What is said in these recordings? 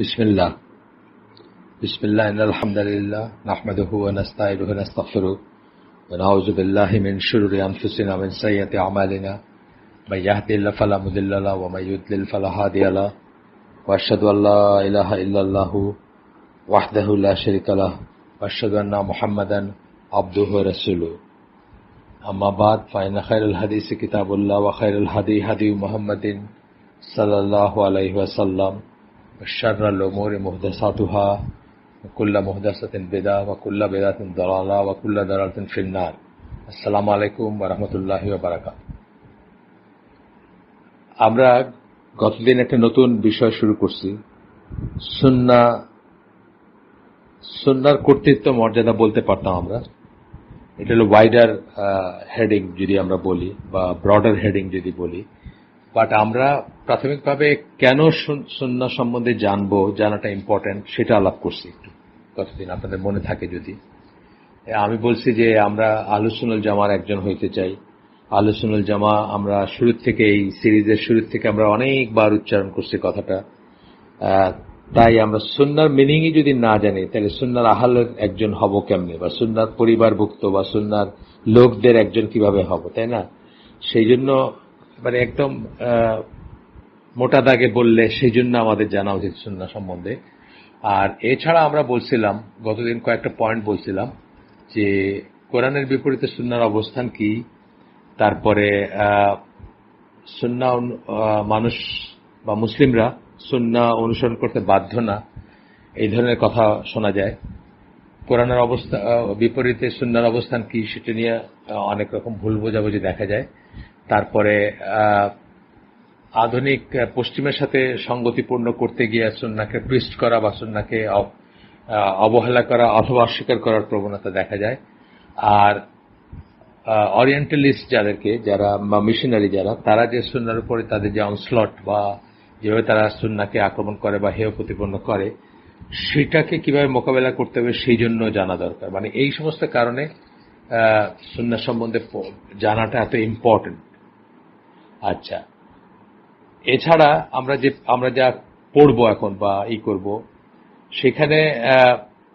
বিসমিল্লাহ বিসমিল্লাহ ইন্নাল হামদুলিল্লাহ নাহমাদুহু ওয়া নাস্তাঈনুহু ওয়া নাস্তাগফিরুহু ওয়া নাউযু বিল্লাহি মিন শুরুরি আনফুসিনা ওয়া মিন সাইয়্যাতি আমালিনা মান ইয়াহদিহিল্লাহু ফালা মুদিল্লা লাহু ওয়া মান ইউদ্লিল ফালা হাদিয়া লাহু ওয়া আশহাদু আল্লা ইলাহা ইল্লাল্লাহু ওয়াহদাহু লা শারীকা লাহু ওয়া আশহাদু আন্না মুহাম্মাদান আবদুহু ওয়া রাসূলুহু আম্মা বা'দ ফাইন্না খায়রাল হাদিসি কিতাবুল্লাহ ওয়া খায়রুল হাদী হাদী মুহাম্মাদিন সাল্লাল্লাহু আলাইহি ওয়াসাল্লাম وشر الأمور محدثاتها وكل محدثة بدعة وكل بدعة ضلالة وكل ضلالة في النار السلام عليكم ورحمة الله وبركاته। আমরা গতদিন একটা নতুন বিষয় শুরু করছি, সুন্নাহর কর্তৃত্ব মর্যাদা বলতে পারতাম আমরা। এটা হলো ওয়াইডার হেডিং যদি আমরা বলি বা ব্রডার হেডিং যদি বলি, বাট আমরা প্রাথমিকভাবে কেন সুন্নাহ সম্বন্ধে জানাটা ইম্পর্টেন্ট সেটা আলাপ করছি একটু কতদিন, আপনাদের মনে থাকে যদি। আমি বলছি যে আমরা আহলুস সুন্নাহ জামার একজন হইতে চাই। আহলুস সুন্নাহ জামা আমরা শুরুর থেকে, এই সিরিজের শুরুর থেকে আমরা অনেকবার উচ্চারণ করছি কথাটা। তাই আমরা সুন্নাহর মিনিংই যদি না জানি তাহলে সুন্নাহর আহলের একজন হব কেমনে, বা সুন্নাহর পরিবারভুক্ত বা সুন্নাহর লোকদের একজন কিভাবে হব, তাই না? সেই জন্য মানে একদম মোটা দাগে বললে সেই জন্য আমাদের জানা উচিত সুন্নাহ সম্বন্ধে। আর এছাড়া আমরা বলছিলাম গতদিন কয়েকটা পয়েন্ট বলছিলাম যে কোরআনের বিপরীতে সুন্নাহর অবস্থান কি, তারপরে সুন্নাহ মানুষ বা মুসলিমরা সুন্নাহ অনুসরণ করতে বাধ্য না, এই ধরনের কথা শোনা যায়। কোরআনের বিপরীতে সুন্নাহর অবস্থান কি সেটা নিয়ে অনেক রকম ভুল বোঝাবুঝি দেখা যায়। তারপরে আধুনিক পশ্চিমের সাথে সঙ্গতিপূর্ণ করতে গিয়ে সুন্নাহকে টুইস্ট করা বা সুন্নাহকে অবহেলা করা অথবা অস্বীকার করার প্রবণতা দেখা যায়। আর অরিয়েন্টালিস্ট যারা বা মিশনারি তারা যে সুন্নাহর উপরে তাদের যে অনস্লট বা যেভাবে তারা সুন্নাহকে আক্রমণ করে বা হেয় প্রতিপন্ন করে, সেটাকে কিভাবে মোকাবেলা করতে হবে সেই জন্য জানা দরকার। মানে এই সমস্ত কারণে সুন্নাহ সম্বন্ধে জানাটা এত ইম্পর্টেন্ট। আচ্ছা, এছাড়া আমরা যা পড়বো এখন বা করব, সেখানে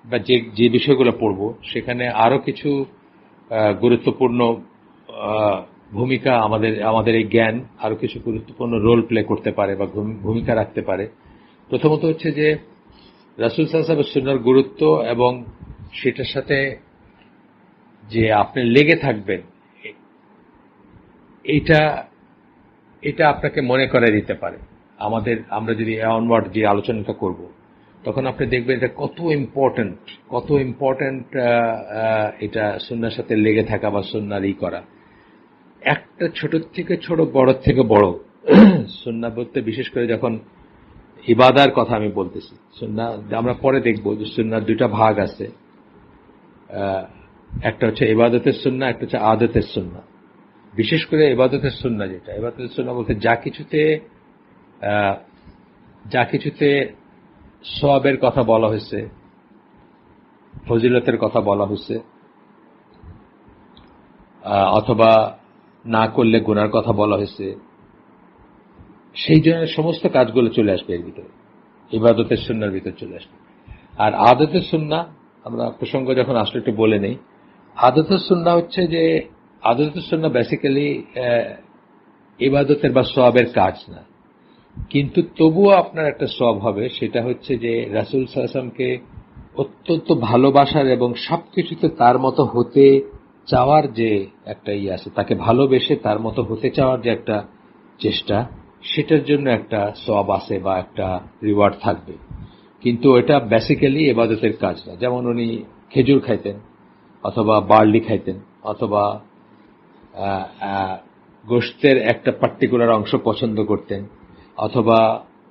বা যে বিষয়গুলো পড়বো সেখানে আরো কিছু গুরুত্বপূর্ণ ভূমিকা আমাদের এই জ্ঞান আরো কিছু গুরুত্বপূর্ণ রোল প্লে করতে পারে বা ভূমিকা রাখতে পারে। প্রথমত হচ্ছে যে রাসূল সাল্লাল্লাহু আলাইহি ওয়াসাল্লামের সুন্নাহর গুরুত্ব এবং সেটার সাথে যে আপনি লেগে থাকবেন, এটা আপনাকে মনে করাই দিতে পারে। আমরা যদি অনওয়ার্ড যে আলোচনাটা করব, তখন আপনি দেখবেন এটা কত ইম্পর্টেন্ট এটা সুন্নাহর সাথে লেগে থাকা বা সুন্নাহর করা। একটা ছোট থেকে ছোট, বড় থেকে বড় সুন্নাহ বলতে, বিশেষ করে যখন ইবাদার কথা আমি বলতেছি, সুন্নাহ আমরা পরে দেখব যে সুন্নাহর দুইটা ভাগ আছে, একটা হচ্ছে ইবাদতের সুন্নাহ, একটা হচ্ছে আদতের সুন্নাহ। বিশেষ করে ইবাদতের সুন্নাহ ইবাদতের সুন্নাহ বলতে যা কিছুতে সওয়াবের কথা বলা হয়েছে, ফজিলতের কথা বলা হয়েছে, অথবা না করলে গুনার কথা বলা হয়েছে, সেই জন্য সমস্ত কাজগুলো চলে আসবে এর ভিতরে, ইবাদতের সুন্নাহর ভিতরে চলে আসবে। আর আদতের সুন্নাহ, আমরা প্রসঙ্গ যখন আসলে একটু বলে নেই। আদতের সুন্নাহ হচ্ছে যে আদতের সুন্নাহ বেসিক্যালি ইবাদতের বা সওয়াবের কাজ না, কিন্তু তবুও আপনার একটা সওয়াব হবে। সেটা হচ্ছে যে রাসূল সাল্লাল্লাহু আলাইহি ওয়াসাল্লামকে অত্যন্ত ভালোবাসার এবং সবকিছুতে তার মতো হতে চাওয়ার যে একটা আছে, তাকে ভালোবেসে তার মতো হতে চাওয়ার যে একটা চেষ্টা, সেটার জন্য একটা সওয়াব আছে বা একটা রিওয়ার্ড থাকবে। কিন্তু এটা বেসিক্যালি ইবাদতের কাজ না। যেমন উনি খেজুর খাইতেন, অথবা বার্লি খাইতেন, অথবা গোশতের একটা পার্টিকুলার অংশ পছন্দ করতেন, অথবা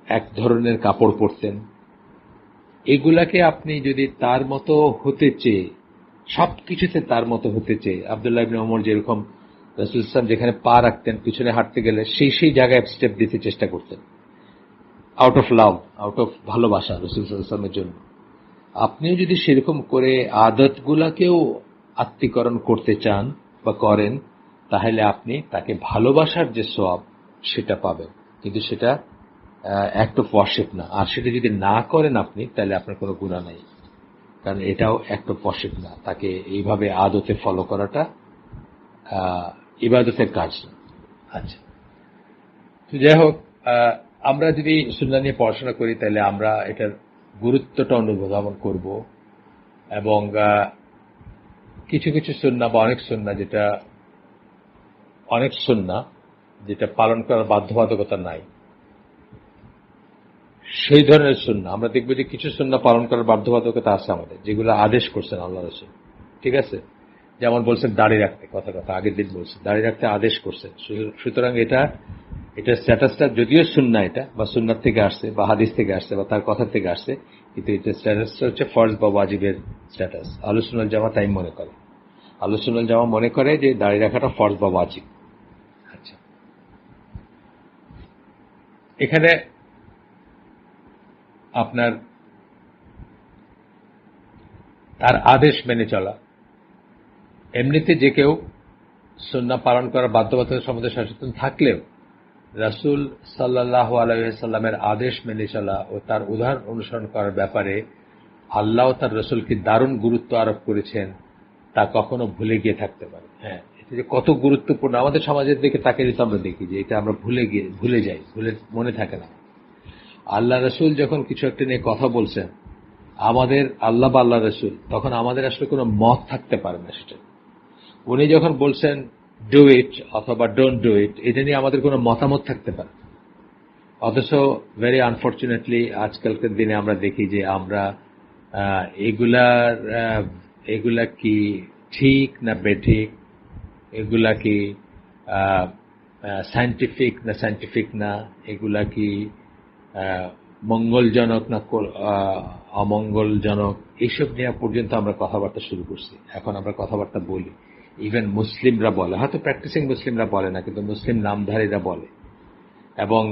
এক ধরনের কাপড় পরতেন। এগুলাকে আপনি যদি তার মতো হতে চেয়ে, সবকিছুতে তার মতো হতে চেয়ে, আব্দুল্লাহ ইবনে ওমর যেরকম রাসূল সাল্লাল্লাহু আলাইহি ওয়াসাল্লাম যেখানে পা রাখতেন, পিছনে হাঁটতে গেলে সেই জায়গায় স্টেপ দিতে চেষ্টা করতেন, out of love, out of ভালোবাসা রাসূল সাল্লাল্লাহু আলাইহি ওয়াসাল্লামের জন্য। আপনিও যদি সেরকম করে আদতগুলাকেও আত্মীকরণ করতে চান বা করেন, তাহলে আপনি তাকে ভালোবাসার যে সওয়াব সেটা পাবেন। কিন্তু সেটা অ্যাক্ট অফ ওয়ার্শিপ না। আর সেটা যদি না করেন আপনি, তাহলে আপনার কোনো গুনাহ নাই, কারণ এটাও অ্যাক্ট অফ ওয়ার্শিপ না। তাকে এইভাবে আদতে ফলো করাটা ইবাদতের কাজ না। আচ্ছা, তো যাই হোক, আমরা যদি সুন্নাহ নিয়ে পড়াশোনা করি, তাহলে আমরা এটার গুরুত্বটা অনুধাবন করব। এবং কিছু কিছু সুন্নাহ বা অনেক সুন্নাহ যেটা পালন করার বাধ্যবাধকতা নাই, সেই ধরনের সুন্নাহ আমরা দেখব যে কিছু সুন্নাহ পালন করার বাধ্যবাধকতা আছে আমাদের, যেগুলো আদেশ করছেন আল্লাহ রাসূল। ঠিক আছে, যেমন বলছেন দাড়ি রাখতে, কথা আগের দিন বলছেন দাড়ি রাখতে আদেশ করছেন। সুতরাং এটা স্ট্যাটাসটা যদিও সুন্নাহ, এটা বা সুন্নাত থেকে আসছে বা হাদিস থেকে আসছে বা তার কথা থেকে আসছে, কিন্তু এটা স্ট্যাটাসটা হচ্ছে ফরজ বা ওয়াজিবের স্ট্যাটাস। আহলুস সুন্নাহ ওয়াল জামা তাই মনে করে। আহলুস সুন্নাহ ওয়াল জামা মনে করে যে দাড়ি রাখাটা ফরজ বা ওয়াজিব। আচ্ছা, এখানে আপনার তার আদেশ মেনে চলা, এমনিতে যে কেউ সুন্নাহ পালন করার বাধ্যবাধকতা সম্বন্ধে সচেতন থাকলেও রাসূল সাল্লাল্লাহু আলাইহি ওয়াসাল্লামের আদেশ মেনে চলা ও তার উদাহরণ অনুসরণ করার ব্যাপারে আল্লাহ তার রাসূলকে দারুণ গুরুত্ব আরোপ করেছেন, তা কখনো ভুলে গিয়ে থাকতে পারে। হ্যাঁ, এটা যে কত গুরুত্বপূর্ণ আমাদের সমাজের দিকে তাকে যদি আমরা দেখি যে এটা আমরা ভুলে যাই, মনে থাকে না। আল্লাহ রাসূল যখন কিছু একটা নিয়ে কথা বলছেন, আমাদের আল্লাহ বা আল্লাহ রাসূল, তখন আমাদের আসলে কোনো মত থাকতে পারে না সেটা। উনি যখন বলছেন ডু ইট অথবা ডোন্ট ডু ইট, এটা নিয়ে আমাদের কোনো মতামত থাকতে পারে। অথচ ভেরি আনফরচুনেটলি আজকালকার দিনে আমরা দেখি যে আমরা এগুলা কি ঠিক না বেঠিক, এগুলা কি সায়েন্টিফিক না, এগুলা কি মঙ্গলজনক না অমঙ্গলজনক, এইসব নিয়ে পর্যন্ত আমরা কথাবার্তা শুরু করছি। এখন আমরা কথাবার্তা বলি, ইভেন মুসলিমরা বলে, হয়তো প্র্যাকটিসিং মুসলিমরা বলে না, কিন্তু মুসলিম নামধারীরা বলে। এবং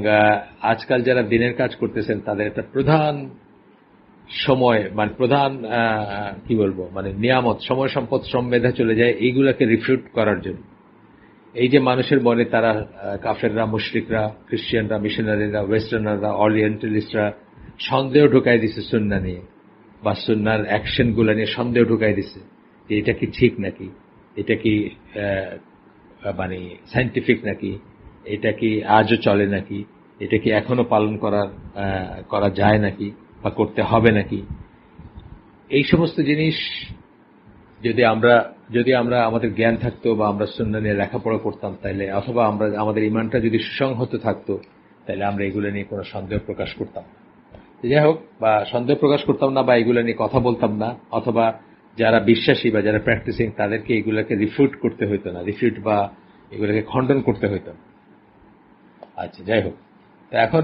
আজকাল যারা দিনের কাজ করতেছেন, তাদের একটা প্রধান সময়, মানে প্রধান কি বলবো, মানে নিয়ামত, সময় সম্পদ শ্রম মেধা চলে যায় এইগুলাকে রিফিউট করার জন্য। এই যে মানুষের মনে তারা কাফেররা, মুশরিকরা, খ্রিস্টিয়ানরা, মিশনারিরা, ওয়েস্টার্নাররা, অরিয়েন্টালিস্টরা সন্দেহ ঢুকাই দিছে সুন্নাহ নিয়ে, বা সুন্নাহর অ্যাকশনগুলো নিয়ে সন্দেহ ঢুকাই দিছে যে এটা কি ঠিক নাকি, এটা কি মানে সায়েন্টিফিক নাকি, এটা কি আজও চলে নাকি, এটা কি এখনো পালন করা যায় নাকি বা করতে হবে নাকি। এই সমস্ত জিনিস যদি আমরা আমাদের জ্ঞান থাকতো বা আমরা সুন্নাহ নিয়ে লেখাপড়া করতাম, তাহলে অথবা আমাদের ইমানটা যদি সুসংহত থাকতো, তাহলে আমরা এগুলো নিয়ে কোনো সন্দেহ প্রকাশ করতাম না। যাই হোক, বা সন্দেহ প্রকাশ করতাম না বা এগুলো নিয়ে কথা বলতাম না, অথবা যারা বিশ্বাসী বা যারা প্র্যাকটিসিং তাদেরকে এগুলোকে রিফিউট করতে হইতো না, বা এগুলোকে খণ্ডন করতে হইতো না। আচ্ছা, যাই হোক, তো এখন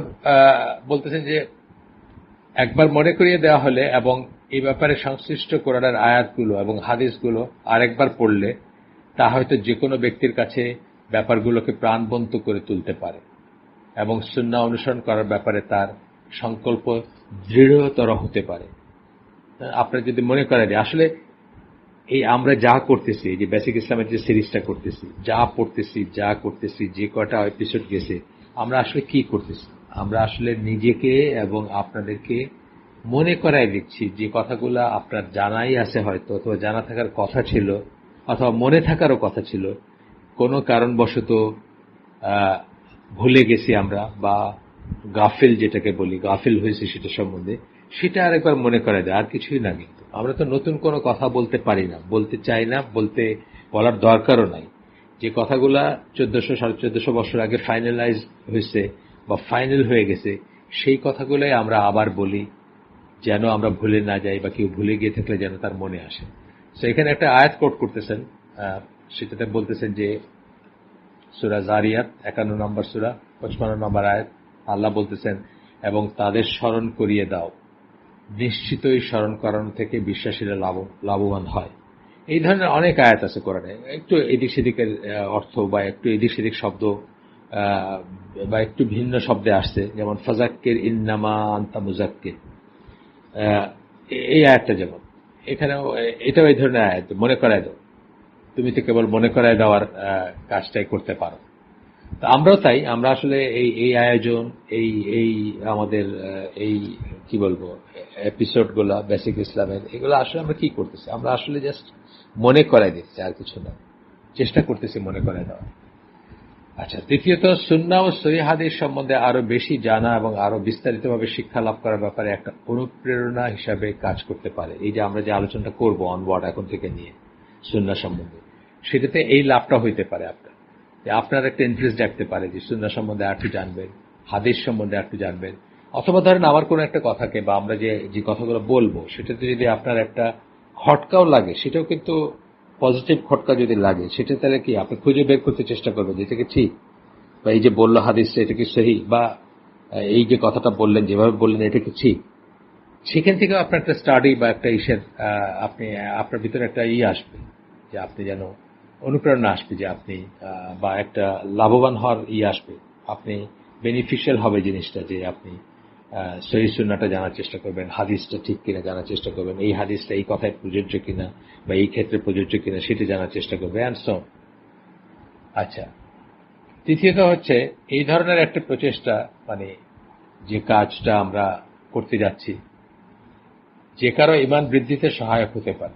বলতেছেন যে একবার মনে করিয়ে দেওয়া হলে এবং এই ব্যাপারে সংশ্লিষ্ট কোরআনের আয়াতগুলো এবং হাদিসগুলো আরেকবার পড়লে তা হয়তো যে কোনো ব্যক্তির কাছে ব্যাপারগুলোকে প্রাণবন্ত করে তুলতে পারে এবং সুন্নাহ অনুসরণ করার ব্যাপারে তার সংকল্প দৃঢ়তর হতে পারে। আপনার যদি মনে করেন আসলে এই আমরা যা করতেছি, এই যে বেসিক ইসলামের যে সিরিজটা করতেছি, যা পড়তেছি, যা করতেছি, যে কটা এপিসোড গেছে, আমরা আসলে কি করতেছি? আমরা আসলে নিজেকে এবং আপনাদেরকে মনে করাই দিচ্ছি যে কথাগুলো আপনার জানাই আছে হয়তো, অথবা জানা থাকার কথা ছিল, অথবা মনে থাকারও কথা ছিল, কোনো কারণবশত ভুলে গেছি আমরা, বা গাফিল যেটাকে বলি, গাফিল হয়েছে সেটা সম্বন্ধে, সেটা আরেকবার মনে করা যায়, আর কিছুই না। কিন্তু আমরা তো নতুন কোনো কথা বলতে পারি না, বলতে চাই না, বলার দরকারও নাই। যে কথাগুলা 1400-1450 বছর আগে ফাইনালাইজ হয়েছে বা ফাইনাল হয়ে গেছে, সেই কথাগুলাই আমরা আবার বলি, যেন আমরা ভুলে না যাই, বা কেউ ভুলে গিয়ে থাকলে যেন তার মনে আসে। তো এখানে একটা আয়াত কোট করতেছেন, সেটাতে বলতেছেন যে সূরা জারিয়াত 51 নম্বর সূরা 55 নম্বর আয়াত, আল্লাহ বলতেছেন, এবং তাদের স্মরণ করিয়ে দাও, নিশ্চিতই স্মরণ করানো থেকে বিশ্বাসীরা লাভবান হয়। এই ধরনের অনেক আয়াত আছে কোরআনে, একটু এদিক সেদিকের অর্থ বা একটু এদিক সেদিক শব্দ বা একটু ভিন্ন শব্দে আসছে, যেমন ফাজাক্কির ইন্নামা আনতা মুজাক্কির, এই আয়াতটা যেমন এখানেও, এটাও এই ধরনের আয়াত, মনে করায় দাও, তুমি তো কেবল মনে করায় দেওয়ার কাজটাই করতে পারো। তো আমরাও তাই, আমরা আসলে এই এই আয়োজন, এই এই আমাদের এই কি বলবো এপিসোড গুলা বেসিক ইসলামের, এগুলো আসলে আমরা কি করতেছি, আমরা আসলে জাস্ট মনে করাই দিচ্ছি, আর কিছু না, চেষ্টা করতেছি মনে করাই দেওয়া। আচ্ছা, তৃতীয়ত, সুন্নাহ ও সহিহ হাদিস সম্বন্ধে আরো বেশি জানা এবং আরো বিস্তারিতভাবে শিক্ষা লাভ করার ব্যাপারে একটা অনুপ্রেরণা হিসাবে কাজ করতে পারে। এই যে আমরা যে আলোচনাটা করব অনওয়ার্ড এখন থেকে নিয়ে সুন্নাহ সম্বন্ধে, সেটাতে এই লাভটা হইতে পারে আপনার, যে আপনার একটা ইন্টারেস্ট জাগতে পারে যে সুন্নাহ সম্বন্ধে আর একটু জানবেন, হাদিস সম্বন্ধে আর একটু জানবেন। অথবা ধরেন আমার কোনো একটা কথাকে বা আমরা যে যে কথাগুলো বলবো সেটাতে যদি আপনার একটা খটকাও লাগে, সেটাও কিন্তু পজিটিভ খটকা যদি লাগে, সেটা তাহলে কি আপনি খুঁজে বের করতে চেষ্টা করবেন যে এটা কি ঠিক, বা এই যে বললো হাদিসটা এটা কি সহি, বা এই যে কথাটা বললেন যেভাবে বললেন এটা কি ঠিক। সেখান থেকেও আপনার একটা স্টাডি বা একটা ইসের আপনি আপনার ভিতরে একটা আসবে, যে আপনি যেন অনুপ্রেরণা আসবে, যে আপনি বা একটা লাভবান হওয়ার আসবে, আপনি বেনিফিশিয়াল হবে জিনিসটা, যে আপনি সহিহ সুন্নাহটা জানার চেষ্টা করবেন, হাদিসটা ঠিক কিনা জানার চেষ্টা করবেন, এই হাদিসটা এই কথায় প্রযোজ্য কিনা বা এই ক্ষেত্রে প্রযোজ্য কিনা সেটা জানার চেষ্টা করবে, অ্যান্ড সো। আচ্ছা, তৃতীয়ত হচ্ছে এই ধরনের একটা প্রচেষ্টা, মানে যে কাজটা আমরা করতে যাচ্ছি, যে কারো ঈমান বৃদ্ধিতে সহায়ক হতে পারে।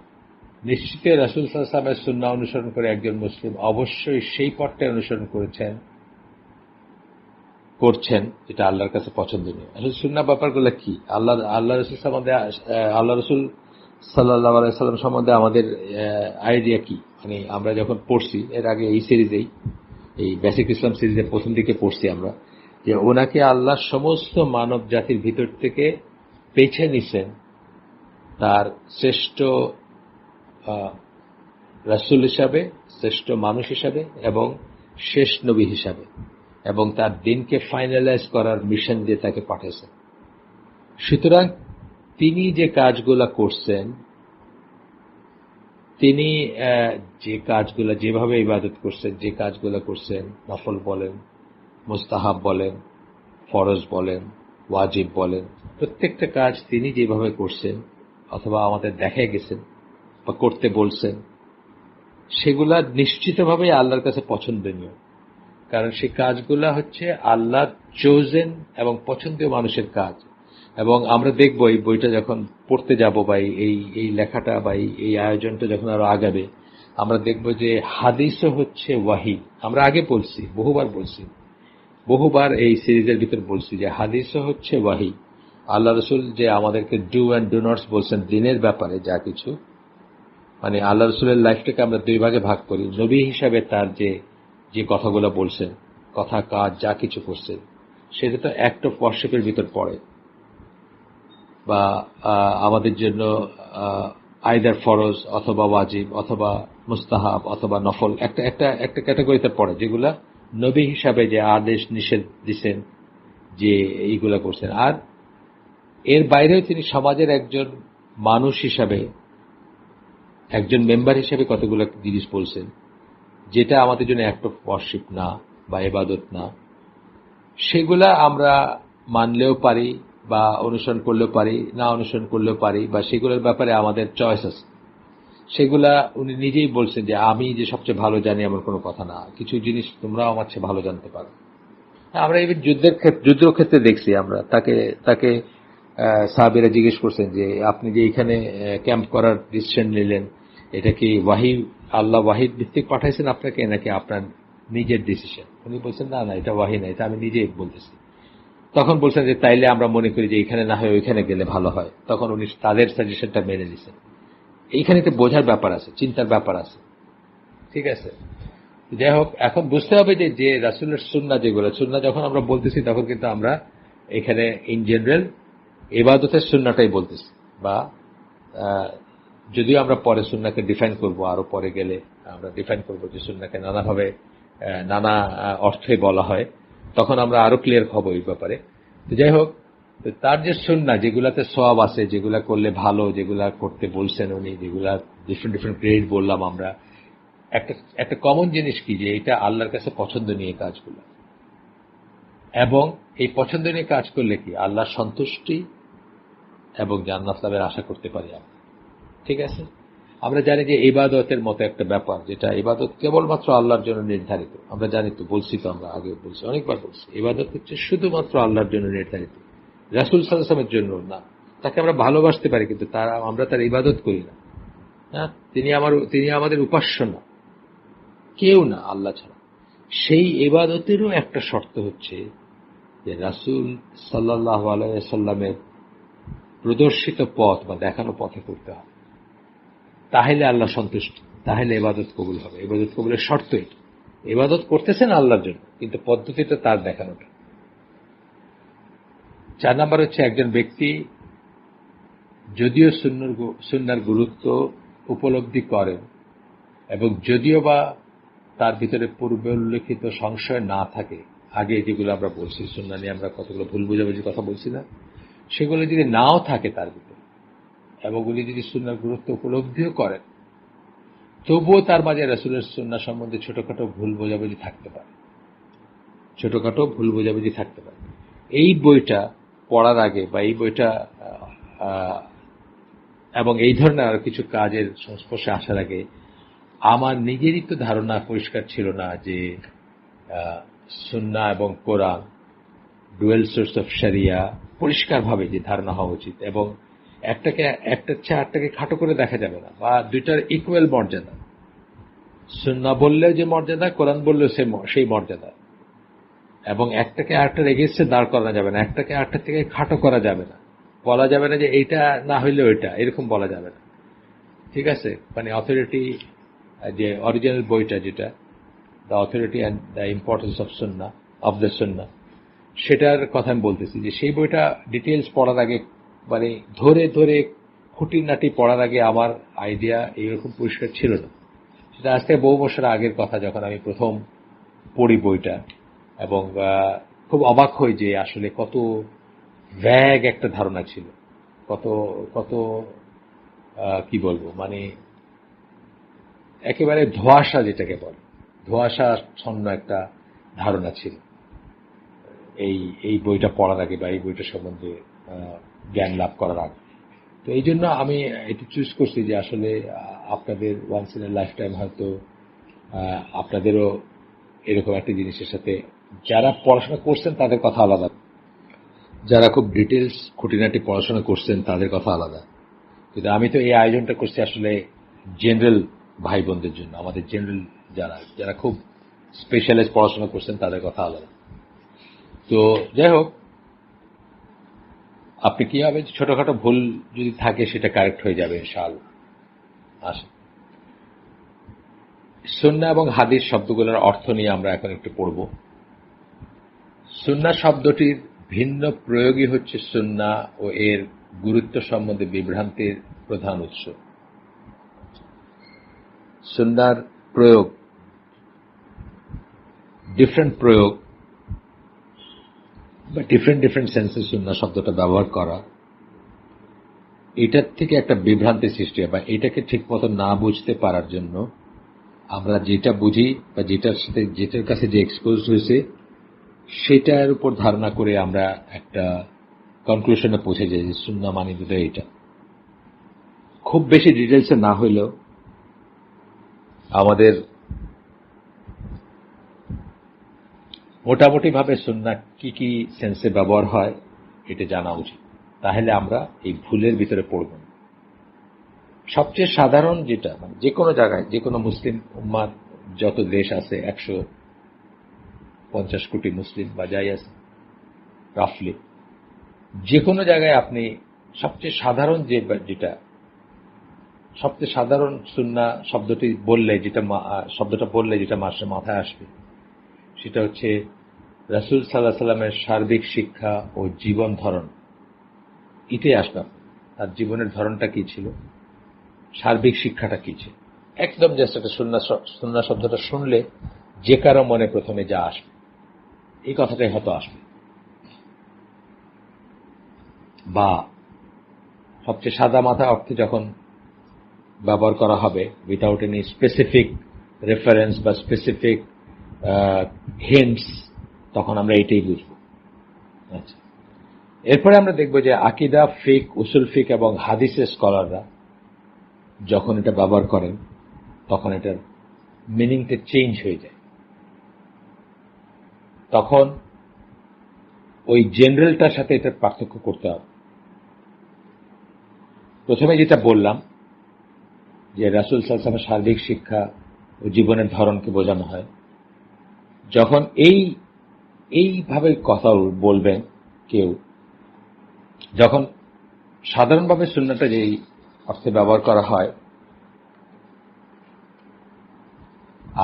নিশ্চিত রাসূল সাল্লাল্লাহু আলাইহি ওয়াসাল্লামের সুন্নাহ অনুসরণ করে একজন মুসলিম অবশ্যই সেই পথটাই অনুসরণ করছেন যেটা আল্লাহর কাছে পছন্দনীয়। আসলে সুন্নাহ ব্যাপারগুলো কি, আল্লাহ রাসূল সম্বন্ধে, আল্লাহ রাসূল সাল্লাল্লাহু আলাইহি ওয়াসাল্লাম সম্বন্ধে আমাদের আইডিয়া কি, মানে আমরা যখন পড়ছি এর আগে এই সিরিজেই, এই বেসিক ইসলাম সিরিজের প্রথম দিকে পড়ছি আমরা, যে ওনাকে আল্লাহ সমস্ত মানব জাতির ভিতর থেকে বেছে নিছেন তার শ্রেষ্ঠ রাসূল হিসাবে, শ্রেষ্ঠ মানুষ হিসাবে এবং শেষ নবী হিসাবে, এবং তার দিনকে ফাইনালাইজ করার মিশন দিয়ে তাকে পাঠিয়েছেন। সুতরাং তিনি যে কাজগুলা করছেন, তিনি যে কাজগুলা যেভাবে ইবাদত করছেন, যে কাজগুলা করছেন, নফল বলেন, মুস্তাহাব বলেন, ফরজ বলেন, ওয়াজিব বলেন, প্রত্যেকটা কাজ তিনি যেভাবে করছেন অথবা আমাদের দেখাই গেছেন বা করতে বলছেন, সেগুলা নিশ্চিতভাবেই আল্লাহর কাছে পছন্দনীয়। কারণ সেই কাজগুলা হচ্ছে আল্লাহ চোজেন এবং পছন্দীয় মানুষের কাজ। এবং আমরা দেখব এই বইটা যখন পড়তে যাব, বা এই এই লেখাটা বা এই আয়োজনটা যখন আরো আগাবে, আমরা দেখব যে হাদিসও হচ্ছে ওয়াহি। আমরা আগে বলছি, বহুবার এই সিরিজের ভিতর বলছি যে হাদিসও হচ্ছে ওয়াহি। আল্লাহ রসুল যে আমাদেরকে ডু অ্যান্ড ডু নটস বলছেন দিনের ব্যাপারে যা কিছু, মানে আল্লাহ রসুলের লাইফটাকে আমরা দুই ভাগে ভাগ করি। নবী হিসাবে তার যে যে কথাগুলো বলছেন, কথা কাজ যা কিছু করছেন, সেটা তো অ্যাক্ট অফ ওয়ার্শিপের ভিতর পড়ে, বা আমাদের জন্য আইদার ফরজ অথবা ওয়াজিব অথবা মুস্তাহাব অথবা নফল একটা একটা একটা ক্যাটাগরিতে পড়ে, যেগুলা নবী হিসাবে যে আদেশ নিষেধ দিচ্ছেন, যে এইগুলা করছেন। আর এর বাইরেও তিনি সমাজের একজন মানুষ হিসাবে, একজন মেম্বার হিসেবে কতগুলো জিনিস বলছেন, যেটা আমাদের জন্য অ্যাক্ট অফ ওয়ার্শিপ না বা ইবাদত না, সেগুলা আমরা মানলেও পারি বা অনুসরণ করলেও পারি, না অনুসরণ করলেও পারি, বা সেগুলোর ব্যাপারে আমাদের চয়েস আছে। সেগুলা উনি নিজেই বলছেন যে আমি যে সবচেয়ে ভালো জানি এমন কোনো কথা না, কিছু জিনিস তোমরাও আমার চেয়ে ভালো জানতে পারো। আমরা এই যুদ্ধের ক্ষেত্রে দেখছি, আমরা তাকে তাকে সাহাবীরা জিজ্ঞেস করছেন যে আপনি যে এখানে ক্যাম্প করার ডিসিশন নিলেন, এটা কি ওয়াহি, আল্লাহ ওয়াহিদ ভিত্তিক পাঠাইছেন আপনাকে, নাকি আপনার নিজের ডিসিশন? উনি বলছেন না না, এটা ওয়াহি না, এটা আমি নিজেই বলতেছি। তখন বলছেন যে তাইলে আমরা মনে করি যে এখানে না হয় ওইখানে গেলে ভালো হয়। তখন উনি তাদের সাজেশনটা মেনে নিছেন। এইখানে তো বোঝার ব্যাপার আছে, চিন্তার ব্যাপার আছে, ঠিক আছে। যাই হোক, এখন বুঝতে হবে যে যে রাসূলের সুন্নাহ, যেগুলো সুন্নাহ যখন আমরা বলতেছি, তখন কিন্তু আমরা এখানে ইন জেনারেল ইবাদতের সুন্নাহটাই বলতেছি। বা যদিও আমরা পরে সুন্নাহকে ডিফাইন করব, আরো পরে গেলে আমরা ডিফাইন করব যে সুন্নাহকে নানাভাবে নানা অর্থে বলা হয়, তখন আমরা আরো ক্লিয়ার হব এই ব্যাপারে। তো যাই হোক, তার যে সুন্নাহ, যেগুলাতে সওয়াব আছে, যেগুলা করলে ভালো, যেগুলা করতে বলছেন উনি, যেগুলা ডিফারেন্ট ডিফারেন্ট গ্রেড বললাম আমরা, একটা একটা কমন জিনিস কি, যে এটা আল্লাহর কাছে পছন্দনীয় কাজগুলো। এবং এই পছন্দনীয় কাজ করলে কি আল্লাহর সন্তুষ্টি এবং জান্নাত লাভের আশা করতে পারি আমরা, ঠিক আছে। আমরা জানি যে ইবাদতের মতো একটা ব্যাপার, যেটা ইবাদত কেবলমাত্র আল্লাহর জন্য নির্ধারিত। আমরা জানি তো, বলছি তো, আমরা আগে বলছি, অনেকবার বলছি, ইবাদত হচ্ছে শুধুমাত্র আল্লাহর জন্য নির্ধারিত, রাসূল সাল্লাল্লাহু আলাইহি ওয়াসাল্লামের জন্য না। তাকে আমরা ভালোবাসতে পারি, কিন্তু আমরা তার ইবাদত করি না। হ্যাঁ, তিনি আমাদের উপাস্য না, কেউ না আল্লাহ ছাড়া। সেই ইবাদতেরও একটা শর্ত হচ্ছে যে রাসূল সাল্লাল্লাহু আলাইহি ওয়াসাল্লামের প্রদর্শিত পথ বা দেখানো পথে করতে হবে। তাহলে আল্লাহ সন্তুষ্ট, তাহলে ইবাদত কবুল হবে। ইবাদত কবুলের শর্ত এটা। ইবাদত করতেছেন আল্লাহর জন্য, কিন্তু পদ্ধতিটা তার দেখানোটা। 4 নাম্বার হচ্ছে, একজন ব্যক্তি যদিও সুন্নাহর গুরুত্ব উপলব্ধি করেন এবং যদিও বা তার ভিতরে পূর্বে উল্লেখিত সংশয় না থাকে, আগে যেগুলো আমরা বলছি সুন্নাহ নিয়ে আমরা কতগুলো ভুল বোঝাবুঝি কথা বলছি না, সেগুলো যদি নাও থাকে তার ভিতরে, এবং উনি যদি সুন্নাহর গুরুত্ব উপলব্ধিও করেন, তবুও তার মাঝে রাসূলের সুন্নাহ সম্বন্ধে ছোটখাটো ভুল বোঝাবুঝি থাকতে পারে, ছোটখাটো ভুল বোঝাবুঝি থাকতে পারে। এই বইটা পড়ার আগে বা এই বইটা এবং এই ধরনের আরো কিছু কাজের সংস্পর্শে আসার আগে আমার নিজেরই তো ধারণা পরিষ্কার ছিল না যে সুন্নাহ এবং কোরআন ডুয়েল সোর্স অফ শরিয়া পরিষ্কারভাবে যে ধারণা হওয়া উচিত, এবং একটার চেয়ে আরেকটাকে খাটো করে দেখা যাবে না, বা দুইটার ইকুয়াল মর্যাদা। সুন্নাহ বললেও যে মর্যাদা, কোরআন বললেও সেই মর্যাদা, এবং একটাকে আরেকটার এগেইনস্টে দাঁড় করানো যাবে না, একটাকে আরেকটার থেকে খাটো করা যাবে না। বলা যাবে না যে এইটা না হইলে ওইটা, এরকম বলা যাবে না। ঠিক আছে, মানে অথরিটি, যে অরিজিনাল বইটা যেটা the authority and the importance of Sunnah, of the সুন্নাহ, সেটার কথা আমি বলতেছি যে সেই বইটা ডিটেলস পড়ার আগে, মানে ধরে ধরে খুঁটিনাটি পড়ার আগে আমার আইডিয়া এইরকম পরিষ্কার ছিল না। সেটা আজ থেকে বহু বছর আগের কথা, যখন আমি প্রথম পড়ি বইটা, এবং খুব অবাক হই যে আসলে কত ভ্যাগ একটা ধারণা ছিল, কত কত কি বলবো, মানে একেবারে ধোঁয়াশা, যেটাকে বলে ধোঁয়াশাচ্ছন্ন একটা ধারণা ছিল এই বইটা পড়ার আগে বা এই বইটা সম্বন্ধে জ্ঞান লাভ করার আগে। তো এই জন্য আমি এটি চুজ করছি যে আসলে আপনাদের once in a lifetime হয়তো আপনাদেরও এরকম একটা জিনিসের সাথে, যারা পড়াশোনা করছেন তাদের কথা আলাদা, যারা খুব ডিটেলস খুঁটিনাটি পড়াশোনা করছেন তাদের কথা আলাদা, কিন্তু আমি তো এই আয়োজনটা করছি আসলে জেনারেল ভাই বোনদের জন্য, আমাদের জেনারেল যারা খুব স্পেশালাইজ পড়াশোনা করছেন তাদের কথা আলাদা। তো যাই হোক, আপনি কি হবে, ছোটখাটো ভুল যদি থাকে সেটা কারেক্ট হয়ে যাবে ইনশাআল্লাহ। আসেন, সুন্নাহ এবং হাদিস শব্দগুলোর অর্থ নিয়ে আমরা এখন একটু পড়ব। সুন্নাহ শব্দটির ভিন্ন প্রয়োগই হচ্ছে সুন্নাহ ও এর গুরুত্ব সম্বন্ধে বিভ্রান্তির প্রধান উৎস। সুন্নাহর প্রয়োগ, ডিফারেন্ট প্রয়োগ বা ডিফারেন্ট সেন্সে সুন্নাহ শব্দটা ব্যবহার করা, এটার থেকে একটা বিভ্রান্তি সৃষ্টি হয়, বা এটাকে ঠিক মতো না বুঝতে পারার জন্য আমরা যেটা বুঝি বা যেটার কাছে যে এক্সপোজ হয়েছে সেটার উপর ধারণা করে আমরা একটা কনক্লুশনে পৌঁছে যাই যে সুন্নাহ মানে বোধহয় এটা। খুব বেশি ডিটেলসে না হইলেও আমাদের মোটামুটি ভাবে সুন্নাহ কি কি সেন্সে ব্যবহার হয় এটা জানা উচিত, তাহলে আমরা এই ভুলের ভিতরে পড়ব না। সবচেয়ে সাধারণ যেটা, মানে যে কোনো জায়গায়, যে কোনো মুসলিম উম্মার যত দেশ আছে, 150 কোটি মুসলিম বা যাই আছে রাফলি, যে কোনো জায়গায় আপনি সবচেয়ে সাধারণ সবচেয়ে সাধারণ সুন্নাহ শব্দটা বললে যেটা মাথায় আসবে সেটা হচ্ছে রাসূল সাল্লাল্লাহু আলাইহি ওয়াসাল্লামের সার্বিক শিক্ষা ও জীবন ধরন। এটাই আসবে, তার জীবনের ধরনটা কি ছিল, সার্বিক শিক্ষাটা কি ছিল। একদম জাস্ট একটা সুন্নাহ শব্দটা শুনলে যে কারো মনে প্রথমে যা আসবে এই কথাটাই হয়তো আসবে, বা সবচেয়ে সাদা মাথা অর্থে যখন ব্যবহার করা হবে উইথাউট এনি স্পেসিফিক রেফারেন্স বা স্পেসিফিক হিন্টস, তখন আমরা এইটাই বুঝব। আচ্ছা, এরপরে আমরা দেখব যে আকীদা, ফিকহ, উসুল ফিকহ এবং হাদিসের স্কলাররা যখন এটা ব্যবহার করেন তখন এটার মিনিংটা চেঞ্জ হয়ে যায়। তখন ওই জেনারেলটার সাথে এটার পার্থক্য করতে হবে। প্রথমে যেটা বললাম যে রাসূল সাল্লাল্লাহু আলাইহি ওয়াসাল্লামের সার্বিক শিক্ষা ও জীবনের ধরনকে বোঝানো হয়। যখন এইভাবে কথা বলবেন কেউ, যখন সাধারণভাবে সুন্নাহটা যেই অর্থে ব্যবহার করা হয়,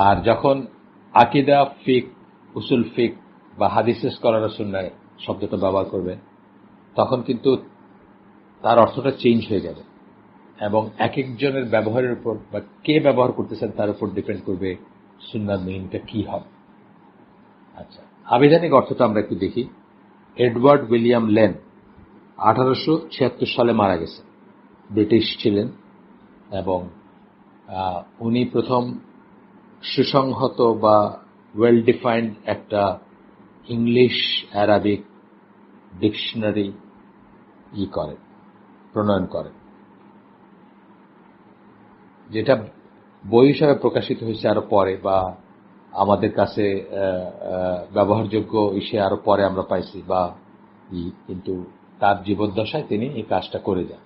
আর যখন আকীদা, ফিক, উসুল ফিক বা হাদিসের স্কলাররা সুন্নাহ শব্দটা ব্যবহার করবেন, তখন কিন্তু তার অর্থটা চেঞ্জ হয়ে যাবে এবং এক একজনের ব্যবহারের উপর বা কে ব্যবহার করতেছেন তার উপর ডিপেন্ড করবে সুন্নাহর মিনিংটা কি হবে। আচ্ছা, আবিধানিক অর্থটা আমরা একটু দেখি। এডওয়ার্ড উইলিয়াম লেন 1876 সালে মারা গেছে, ব্রিটিশ ছিলেন এবং উনি প্রথম সুসংহত বা ওয়েল ডিফাইন্ড একটা ইংলিশ অ্যারাবিক ডিকশনারি প্রণয়ন করেন, যেটা বই হিসাবে প্রকাশিত হয়েছে আরো পরে বা আমাদের কাছে ব্যবহারযোগ্য ইসে আরো পরে আমরা পাইছি বা কিন্তু তার জীবদ্দশায় তিনি এই কাজটা করে যান।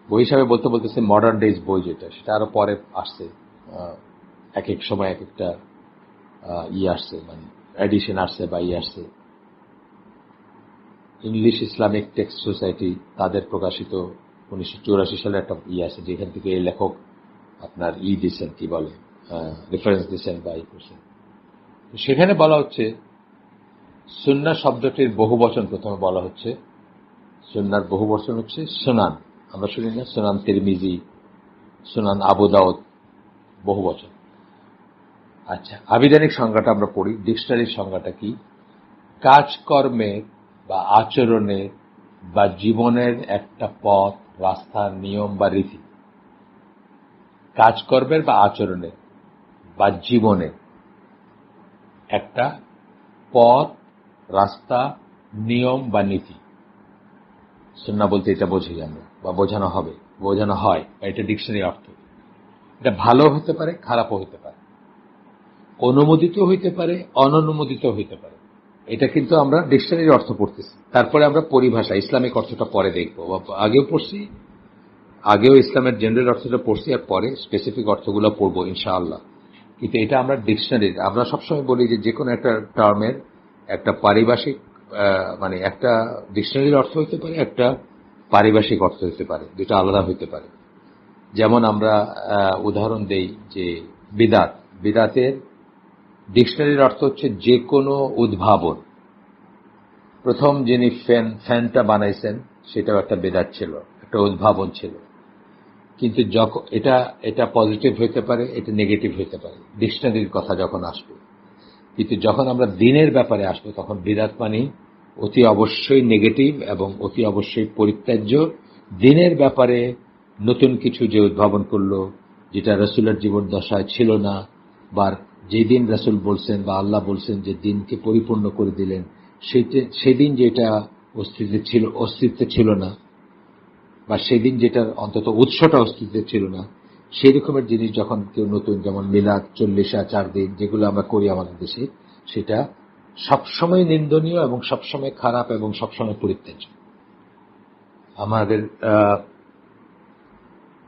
বই হিসাবে বলতেছে মডার্ন ডেজ বই, যেটা সেটা আরো পরে আসছে, এক এক সময় এক একটা আসছে, মানে এডিশন আসছে বা আসছে। ইংলিশ ইসলামিক টেক্সট সোসাইটি তাদের প্রকাশিত 1984 সালে একটা আছে, যেখান থেকে এই লেখক আপনার দিচ্ছেন, কি বলে, রেফারেন্স দিচ্ছেন বা করছেন। সেখানে বলা হচ্ছে সুন্নাহ শব্দটির বহুবচন প্রথমে বলা হচ্ছে। সুন্নাহর বহুবচন হচ্ছে সুনান। আমরা শুনি না সুনান তিরমিজি, সুনান আবু দাউদ, বহুবচন। আচ্ছা, আবিধানিক সংজ্ঞাটা আমরা পড়ি। ডিকশনারির সংজ্ঞাটা কি? কাজকর্মের বা আচরণের বা জীবনের একটা পথ, রাস্তা, নিয়ম বা রীতি। কাজকর্মের বা আচরণের বা জীবনের একটা পথ, রাস্তা, নিয়ম বা নীতি। সুন্নাহ বলতে এটা বুঝি আমরা বা বোঝানো হয়, এটা ডিকশনারি অর্থ। এটা ভালো হতে পারে, খারাপও হতে পারে, অনুমোদিত হইতে পারে, অননুমোদিত হইতে পারে। এটা কিন্তু আমরা ডিকশনারির অর্থ পড়তেছি, তারপরে আমরা পরিভাষা ইসলামিক অর্থটা পরে দেখবো, আগেও পড়ছি, আগেও ইসলামের জেনারেল অর্থটা পড়ছি, আর পরে স্পেসিফিক অর্থগুলো পড়বো ইনশাআল্লাহ। কিন্তু এটা আমরা ডিকশনারির, আমরা সবসময় বলি যে কোনো একটা টার্মের একটা পারিভাষিক মানে একটা ডিকশনারির অর্থ হইতে পারে, একটা পারিভাষিক অর্থ হইতে পারে, দুটো আলাদা হইতে পারে। যেমন আমরা উদাহরণ দেই যে বিদাতের ডিকশনারির অর্থ হচ্ছে যে কোনো উদ্ভাবন। প্রথম যিনি ফ্যানটা বানাইছেন সেটাও একটা বিদাত ছিল, একটা উদ্ভাবন ছিল। কিন্তু যখন এটা পজিটিভ হইতে পারে, এটা নেগেটিভ হইতে পারে ডিকশনারির কথা যখন আসবে। কিন্তু যখন আমরা দিনের ব্যাপারে আসবো তখন বিদাত মানে অতি অবশ্যই নেগেটিভ এবং অতি অবশ্যই পরিত্যাজ্য। দিনের ব্যাপারে নতুন কিছু যে উদ্ভাবন করলো, যেটা রাসূলের জীবন দশায় ছিল না, বা যেদিন রাসূল বলছেন বা আল্লাহ বলছেন যে দিনকে পরিপূর্ণ করে দিলেন, সেদিন যেটা অস্তিত্বে ছিল না, বা সেদিন যেটার অন্তত উৎসটা অস্তিত্বে ছিল না, সেই রকমের জিনিস যখন কেউ নতুন, যেমন মিলাদ, 40 দিন যেগুলো আমরা করি আমাদের দেশে, সেটা সবসময় নিন্দনীয় এবং সবসময় খারাপ এবং সবসময় পরিত্যাজ্য। আমাদের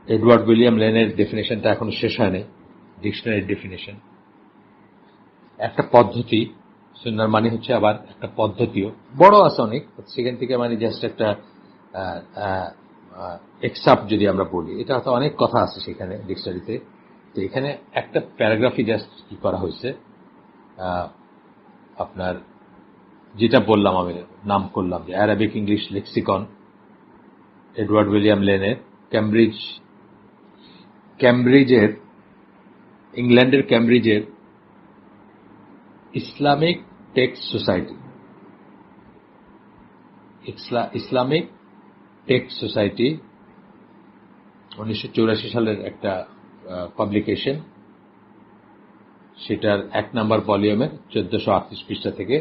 এডওয়ার্ড উইলিয়াম লেনের ডেফিনেশনটা এখনো শেষ হয়নি, ডিকশনারির ডেফিনেশন। একটা পদ্ধতি, সুন্নাহর মানে হচ্ছে আবার একটা পদ্ধতিও, বড় আছে অনেক, সেখান থেকে মানে জাস্ট একটা এক্সাপ্ট যদি আমরা বলি, এটা হয়তো অনেক কথা আছে সেখানে ডিকশনারিতে। তো এখানে একটা প্যারাগ্রাফই জাস্ট কি করা হয়েছে, আপনার যেটা বললাম, আমি নাম করলাম যে Arabic English lexicon, Edward William লেনের, ইংল্যান্ডের ক্যামব্রিজের Islamic text society, Islamic text society 1984 সালের একটা পাবলিকেশন। সেটার 1 নম্বর ভলিউমের 1438 পৃষ্ঠা থেকে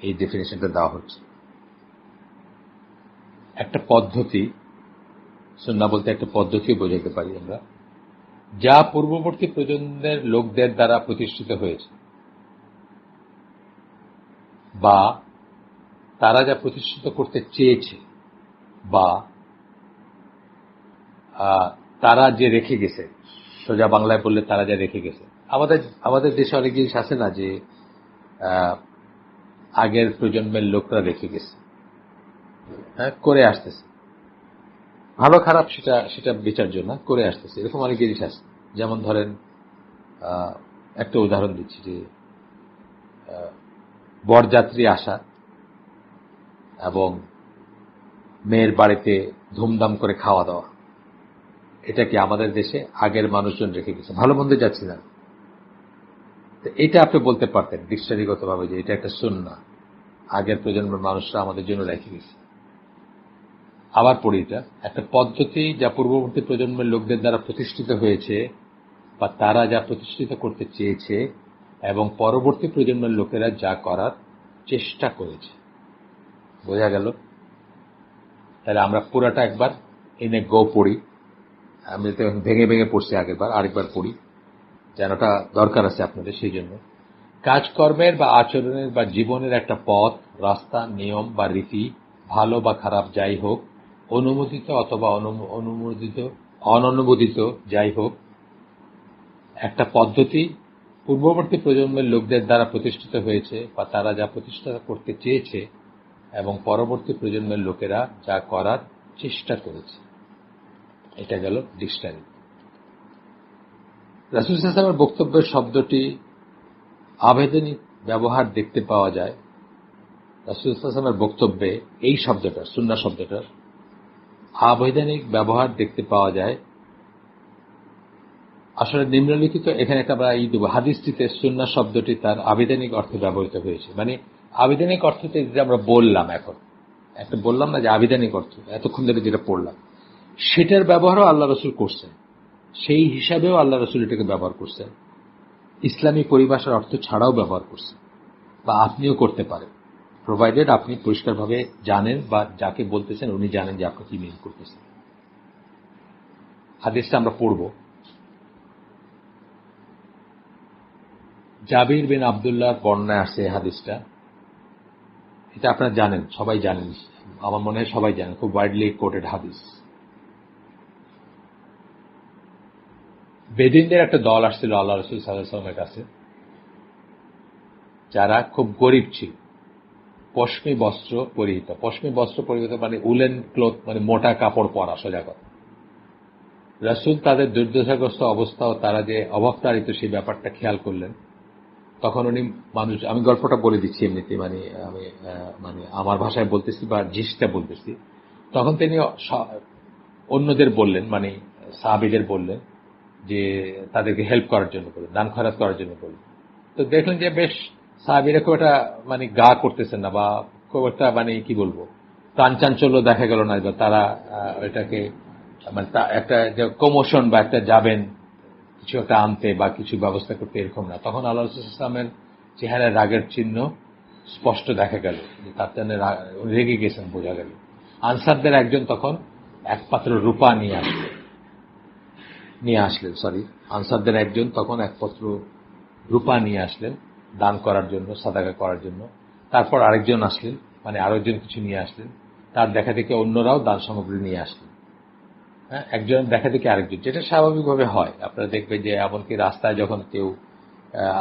এই ডেফিনেশনটা দেওয়া হচ্ছে। একটা পদ্ধতি, সুন্নাহ বলতে একটা পদ্ধতি বোঝাতে পারি আমরা, যা পূর্ববর্তী প্রজন্মের লোকদের দ্বারা প্রতিষ্ঠিত হয়েছে বা তারা যা প্রতিষ্ঠিত করতে চেয়েছে বা তারা যে রেখে গেছে, সোজা বাংলায় বললে তারা যা রেখে গেছে। আমাদের দেশে অনেক জিনিস আছে না যে আগের প্রজন্মের লোকরা রেখে গেছে, হ্যাঁ, করে আসতেছে, ভালো খারাপ সেটা বিচার্য না, করে আসতেছে, এরকম অনেক জিনিস আছে। যেমন ধরেন একটা উদাহরণ দিচ্ছি যে বরযাত্রী আসা এবং মেয়ের বাড়িতে ধুমধাম করে খাওয়া দাওয়া, এটা কি আমাদের দেশে আগের মানুষজন রেখে গেছে, ভালো মন্দ যাচ্ছে না। এটা আপনি বলতে পারতেন ডিকশনারিগতভাবে যে এটা একটা সুন্নাহ, আগের প্রজন্মের মানুষরা আমাদের জন্য রেখে গেছে। আবার পড়ি, এটা একটা পদ্ধতি যা পূর্ববর্তী প্রজন্মের লোকদের দ্বারা প্রতিষ্ঠিত হয়েছে বা তারা যা প্রতিষ্ঠিত করতে চেয়েছে এবং পরবর্তী প্রজন্মের লোকেরা যা করার চেষ্টা করেছে। বোঝা গেল? তাহলে আমরা পুরাটা একবার এনে গো পড়ি। আমি তো ভেঙে ভেঙে পড়ছি আগেরবার, আরেকবার পড়ি, যেনটা দরকার আছে আপনাদের। সেই জন্য কাজকর্মের বা আচরণের বা জীবনের একটা পথ, রাস্তা, নিয়ম বা রীতি, ভালো বা খারাপ যাই হোক, অনুমোদিত অথবা অননুমোদিত যাই হোক, একটা পদ্ধতি পূর্ববর্তী প্রজন্মের লোকদের দ্বারা প্রতিষ্ঠিত হয়েছে বা তারা যা প্রতিষ্ঠা করতে চেয়েছে এবং পরবর্তী প্রজন্মের লোকেরা যা করার চেষ্টা করেছে। এটা গেল ডিকশনারি। রাসূল সাল্লাল্লাহু আলাইহি ওয়াসাল্লামের বক্তব্যের শব্দটি আবেদনিক ব্যবহার দেখতে পাওয়া যায়। রাসূল সাল্লাল্লাহু আলাইহি ওয়াসাল্লামের বক্তব্যে এই শব্দটা, সুন্নাহ শব্দটার আবেদনিক ব্যবহার দেখতে পাওয়া যায়। আসলে নিম্নলিখিত, এখানে একটা আমরা দেব, হাদিসটিতে সুন্নাহ শব্দটি তার আবেদনিক অর্থে ব্যবহৃত হয়েছে। মানে আবেদনিক অর্থতে যে আমরা বললাম, এখন একটা বললাম না যে আবেদনিক অর্থ, এতক্ষণ ধরে যেটা পড়লাম, সেটার ব্যবহারও আল্লাহ রসুল করছেন, সেই হিসাবেও আল্লাহ রসুল এটাকে ব্যবহার করছেন। ইসলামী পরিভাষার অর্থ ছাড়াও ব্যবহার করছেন, বা আপনিও করতে পারেন, প্রোভাইডেড আপনি পরিষ্কারভাবে জানেন বা যাকে বলতেছেন উনি জানেন যে আপনি কি মিন করতেছেন। হাদিসটা আমরা পড়ব। জাবির বিন আব্দুল্লাহর বর্ণনায় আসছে হাদিসটা। এটা আপনারা জানেন, সবাই জানেন, আমার মনে হয় সবাই জানেন, খুব ওয়াইডলি কোটেড হাদিস। বেদিনদের একটা দল আসছিল আল্লাহ রসুল সাল্লাল্লাহু আলাইহি ওয়াসাল্লামের কাছে, যারা খুব গরিব ছিল, পশমি বস্ত্র পরিহিত। পশমি বস্ত্র পরিহিত মানে উলেন ক্লোথ, মানে মোটা কাপড় পরা, সোজা কথা। রাসূল তাদের দুর্দশাগ্রস্ত অবস্থা ও তারা যে অভাবতাড়িত সেই ব্যাপারটা খেয়াল করলেন। তখন উনি আমি গল্পটা বলে দিচ্ছি এমনিতে, মানে আমার ভাষায় বলতেছি বা জিসটা বলতেছি। তখন তিনি অন্যদের বললেন, মানে সাহাবীদের বললেন যে তাদেরকে হেল্প করার জন্য বললেন, দান খয়রাত করার জন্য বললেন। তো দেখলেন যে বেশ সাহাবীরা খুব একটা মানে গা করতেছেন না, বা খুব একটা মানে কি বলবো, প্রাণচাঞ্চল্য দেখা গেল না, বা তারা এটাকে মানে একটা যে কমোশন বা একটা যাবেন কিছু একটা আনতে বা কিছু ব্যবস্থা করতে, এরকম না। তখন আল্লাহ রাসূল সাল্লাল্লাহু আলাইহি ওয়াসাল্লামের চেহারায় রাগের চিহ্ন স্পষ্ট দেখা গেল, তার জন্য রেগে গেছেন বোঝা গেল। আনসারদের একজন তখন এক পাত্র রূপা আনসারদের একজন তখন এক পাত্র রূপা নিয়ে আসলেন দান করার জন্য, সাদাকা করার জন্য। তারপর আরেকজন আসলেন, মানে আরেকজন কিছু নিয়ে আসলেন। তার দেখা দেখে অন্যরাও দান সামগ্রী নিয়ে আসলেন। হ্যাঁ, একজন দেখা দেখে আরেকজন, যেটা স্বাভাবিকভাবে হয়। আপনারা দেখবেন যে এমনকি রাস্তায় যখন কেউ,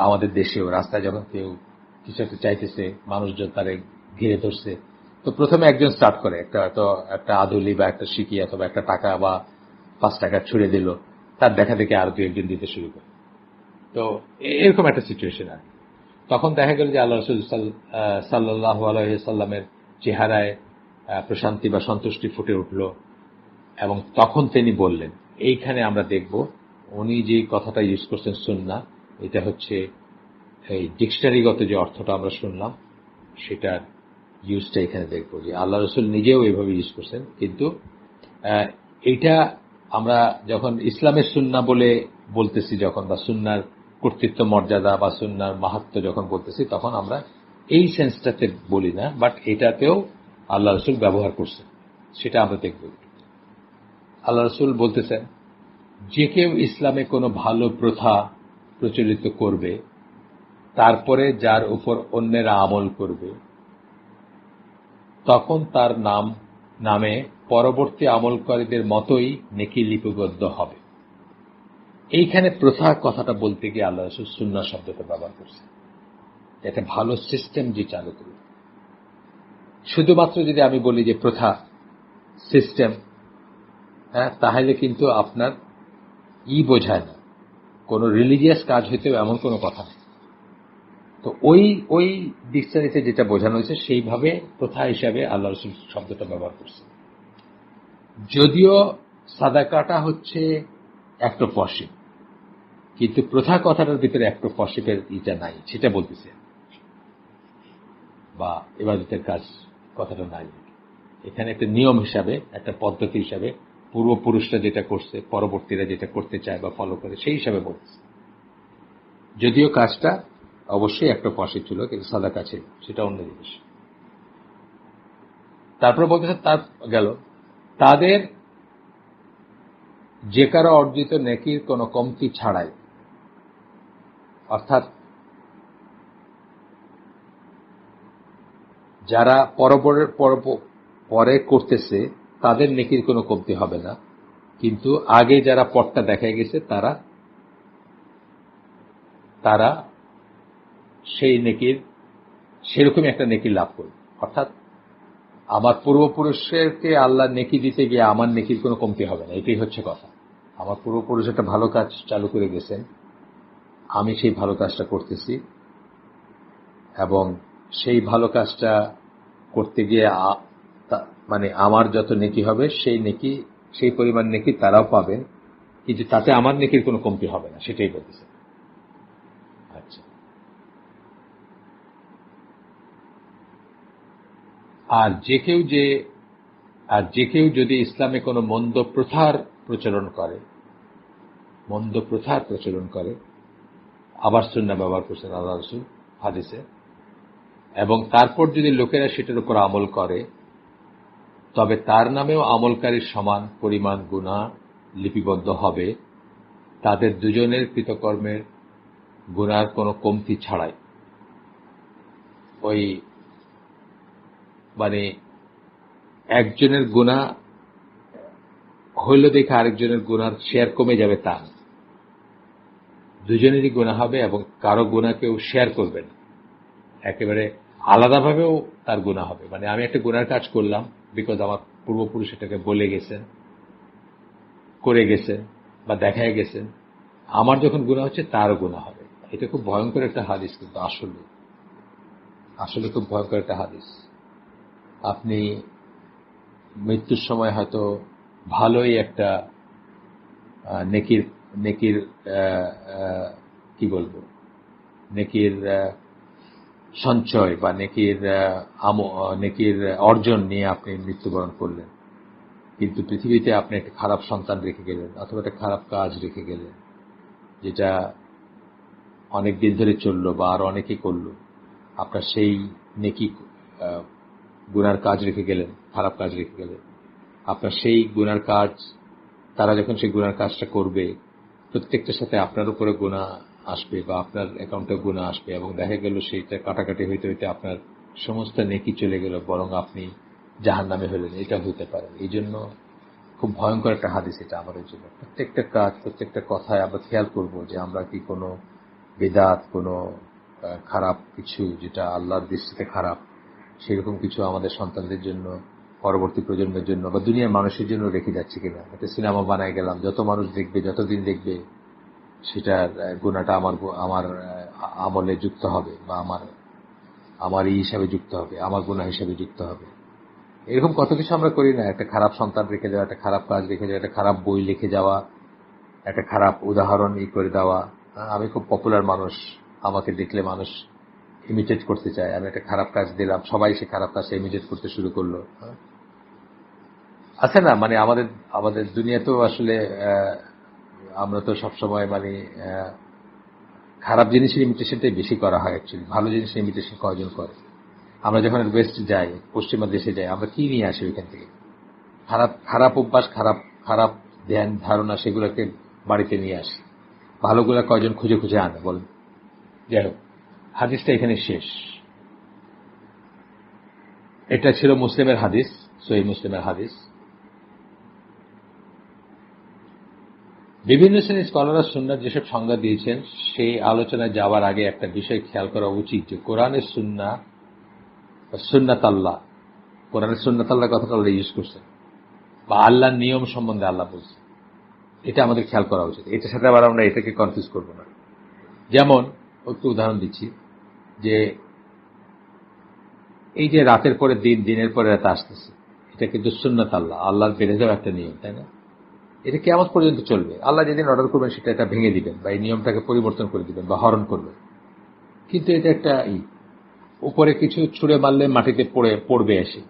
আমাদের দেশেও রাস্তায় যখন কেউ কিছু একটা চাইতেছে, মানুষজন তারে ঘিরে ধরছে, তো প্রথমে একজন স্টার্ট করে, একটা আধুলি বা একটা সিকি অথবা একটা টাকা বা 5 টাকা ছুড়ে দিল, তার দেখা দেখে আরো দু একজন দিতে শুরু করে। তো এরকম একটা সিচুয়েশন আর। তখন দেখা গেল যে আল্লাহ রাসূল সাল্লাল্লাহু আলাইহি ওয়াসাল্লামের চেহারায় প্রশান্তি বা সন্তুষ্টি ফুটে উঠল, এবং তখন তিনি বললেন, এইখানে আমরা দেখব উনি যে কথাটা ইউজ করছেন সুন্নাহ, এটা হচ্ছে এই ডিকশনারিগত যে অর্থটা আমরা শুনলাম সেটার ইউজটা এখানে দেখব, যে আল্লাহ রসুল নিজেও এইভাবে ইউজ করছেন। কিন্তু এইটা আমরা যখন ইসলামের সুন্নাহ বলে বলতেছি, যখন বা সুন্নাহর কর্তৃত্ব মর্যাদা বা সুন্নাহর মাহাত্ম্য যখন বলতেছি, তখন আমরা এই সেন্সটাতে বলি না, বাট এটাতেও আল্লাহ রসুল ব্যবহার করছেন, সেটা আমরা দেখব। আল্লাহ রাসূল বলতেছেন, যে কেউ ইসলামে কোনো ভালো প্রথা প্রচলিত করবে, তারপরে যার উপর অন্যেরা আমল করবে, তখন তার নামে পরবর্তী আমলকারীদের মতোই নেকি লিপিবদ্ধ হবে। এইখানে প্রথা কথাটা বলতে গিয়ে আল্লাহ রাসূল সুন্নাহ শব্দটা ব্যবহার করছে। একটা ভালো সিস্টেম যে চালু করবে। শুধুমাত্র যদি আমি বলি যে প্রথা, সিস্টেম, তাহলে কিন্তু আপনার বোঝায় না, কোন রিলিজিয়াস কাজ হইতে এমন কোনো কথা নেই। তো ওই ডিকশনারিতে যেটা বোঝানো হয়েছে সেইভাবে প্রথা হিসাবে আল্লাহ রাসূল শব্দটা ব্যবহার করছে। যদিও সাদাকাটা হচ্ছে অ্যাক্ট অফ ওয়ারশিপ, কিন্তু প্রথা কথাটার ভিতরে অ্যাক্ট অফ ওয়ারশিপের ইটা নাই, সেটা বলতেছে, বা ইবাদতের কাজ কথাটা নাই। এখানে একটা নিয়ম হিসাবে, একটা পদ্ধতি হিসাবে, পূর্বপুরুষরা যেটা করছে, পরবর্তীরা যেটা করতে চায় বা ফলো করে, সেই হিসাবে বলতেছে। যদিও কাজটা অবশ্যই একটা ওয়ারশিপ ছিল, কিন্তু সাদাকা ছিল, সেটা অন্য জিনিস। তারপরে বলতেছে, তার গেল তাদের যে কারো অর্জিত নেকির কোনো কমতি ছাড়াই, অর্থাৎ যারা পরে করতেছে তাদের নেকির কোনো কমতি হবে না, কিন্তু আগে যারা পথটা দেখা গেছে তারা সেই নেকির সেরকমই একটা নেকি লাভ করবে। অর্থাৎ আমার পূর্বপুরুষকে আল্লাহ নেকি দিতে গিয়ে আমার নেকির কোনো কমতি হবে না, এটাই হচ্ছে কথা। আমার পূর্বপুরুষ একটা ভালো কাজ চালু করে গেছেন, আমি সেই ভালো কাজটা করতেছি, এবং সেই ভালো কাজটা করতে গিয়ে মানে আমার যত নেকি হবে সেই পরিমাণ নেকি তারাও পাবেন, কিন্তু তাতে আমার নেকির কোনো কমতি হবে না, সেটাই বলতেছে। আচ্ছা, আর যে কেউ যদি ইসলামে কোনো মন্দ প্রথার প্রচলন করে, আবার সুন্নাহ ব্যবহার করছেন আল্লাহ রাসূল হাদিসে, এবং তারপর যদি লোকেরা সেটার উপর আমল করে, তবে তার নামেও আমলকারীর সমান পরিমাণ গুনাহ লিপিবদ্ধ হবে, তাদের দুজনের কৃতকর্মের গুনার কোনো কমতি ছাড়াই। ওই মানে একজনের গুনাহ হইল দেখে আরেকজনের গুনার শেয়ার কমে যাবে তা না, দুজনেরই গুনাহ হবে, এবং কারো গুনাহ কেউ শেয়ার করবে না, একেবারে আলাদাভাবেও তার গুনাহ হবে। মানে আমি একটা গুনার কাজ করলাম, বিকজ আমার পূর্বপুরুষ এটাকে বলে গেছেন, করে গেছেন, বা দেখায় গেছেন, আমার যখন গুনাহ হচ্ছে তারও গুনাহ হবে। এটা খুব ভয়ঙ্কর একটা হাদিস, কিন্তু আসলে খুব ভয়ঙ্কর একটা হাদিস। আপনি মৃত্যুর সময় হয়তো ভালোই একটা নেকির কি বলবো, নেকির সঞ্চয় বা নেকির অর্জন নিয়ে আপনি মৃত্যুবরণ করলেন, কিন্তু পৃথিবীতে আপনি একটা খারাপ সন্তান রেখে গেলেন, অথবা একটা খারাপ কাজ রেখে গেলেন, যেটা অনেক দিন ধরে চললো বা আর অনেকেই করলো। আপনার সেই নেকি গুনার কাজ রেখে গেলেন, খারাপ কাজ রেখে গেলেন, আপনার সেই গুনার কাজ, তারা যখন সেই গুনার কাজটা করবে, প্রত্যেকটার সাথে আপনার উপরে গুনাহ আসবে বা আপনার অ্যাকাউন্টে গুনাহ আসবে, এবং দেখা গেল সেইটা কাটাকাটি হইতে হইতে আপনার সমস্ত নেকি চলে গেল, বরং আপনি জাহান্নামে হলেন, এটা হইতে পারে। এই জন্য খুব ভয়ঙ্কর একটা হাদিস এটা আমাদের জন্য। প্রত্যেকটা কাজ, প্রত্যেকটা কথায় আমরা খেয়াল করব যে আমরা কি কোনো বিদআত, কোনো খারাপ কিছু, যেটা আল্লাহর দৃষ্টিতে খারাপ, সেরকম কিছু আমাদের সন্তানদের জন্য, পরবর্তী প্রজন্মের জন্য বা দুনিয়ার মানুষের জন্য রেখে যাচ্ছে কিনা। একটা সিনেমা বানায় গেলাম, যত মানুষ দেখবে, যতদিন দেখবে, সেটার গুনাহটা আমার আমলে যুক্ত হবে, বা আমার হিসাবে যুক্ত হবে, আমার গুনাহ হিসাবে যুক্ত হবে। এরকম কত কিছু আমরা করি না। একটা খারাপ সন্তান রেখে যাওয়া, একটা খারাপ কাজ রেখে যাওয়া, একটা খারাপ বই লিখে যাওয়া, একটা খারাপ উদাহরণ করে দেওয়া। আমি খুব পপুলার মানুষ, আমাকে দেখলে মানুষ ইমিটেট করতে চায়। আমি একটা খারাপ কাজ দিলাম, সবাই সে খারাপ কাজটা ইমিটেট করতে শুরু করলো। আছে না, মানে আমাদের দুনিয়াতেও আসলে আমরা তো সবসময় মানে খারাপ জিনিসের ইমিটেশনটাই বেশি করা হয়। অ্যাকচুয়ালি ভালো জিনিসের ইমিটেশন কয়জন করে? আমরা যখন ওয়েস্ট যাই, পশ্চিমা দেশে যাই, আমরা কি নিয়ে আসি ওইখান থেকে? খারাপ অভ্যাস, খারাপ খারাপ ধ্যান ধারণা সেগুলোকে বাড়িতে নিয়ে আসে, ভালোগুলা কয়জন খুঁজে খুঁজে আনে বলেন। যাই হোক, হাদিসটা এখানে শেষ। এটা ছিল মুসলিমের হাদিস, সহিহ মুসলিমের হাদিস। বিভিন্ন শ্রেণীর স্কলাররা সুন্নাহর যেসব সংজ্ঞা দিয়েছেন সেই আলোচনায় যাওয়ার আগে একটা বিষয় খেয়াল করা উচিত যে কোরআনের সুন্নাহ, সুন্নাত আল্লাহ, কোরআনের সুন্নাত আল্লাহ কথাটা আল্লাহ ইউজ করছেন, বা আল্লাহর নিয়ম সম্বন্ধে আল্লাহ বলছেন, এটা আমাদের খেয়াল করা উচিত। এটার সাথে আবার আমরা এটাকে কনফিউজ করব না। যেমন একটু উদাহরণ দিচ্ছি, যে এই যে রাতের পরে দিন, দিনের পরে রাত আসতেছে, এটা কিন্তু সুন্নাত আল্লাহ, আল্লাহর বেঁধে দেওয়া একটা নিয়ম, তাই না? এটা কিয়ামত পর্যন্ত চলবে। আল্লাহ যেদিন অর্ডার করবেন সেটা এটা ভেঙে দিবেন, বা এই নিয়মটাকে পরিবর্তন করে দিবেন বা হরণ করবেন। কিন্তু এটা একটা উপরে কিছু ছুঁড়ে মারলে মাটিতে পড়বে এসে,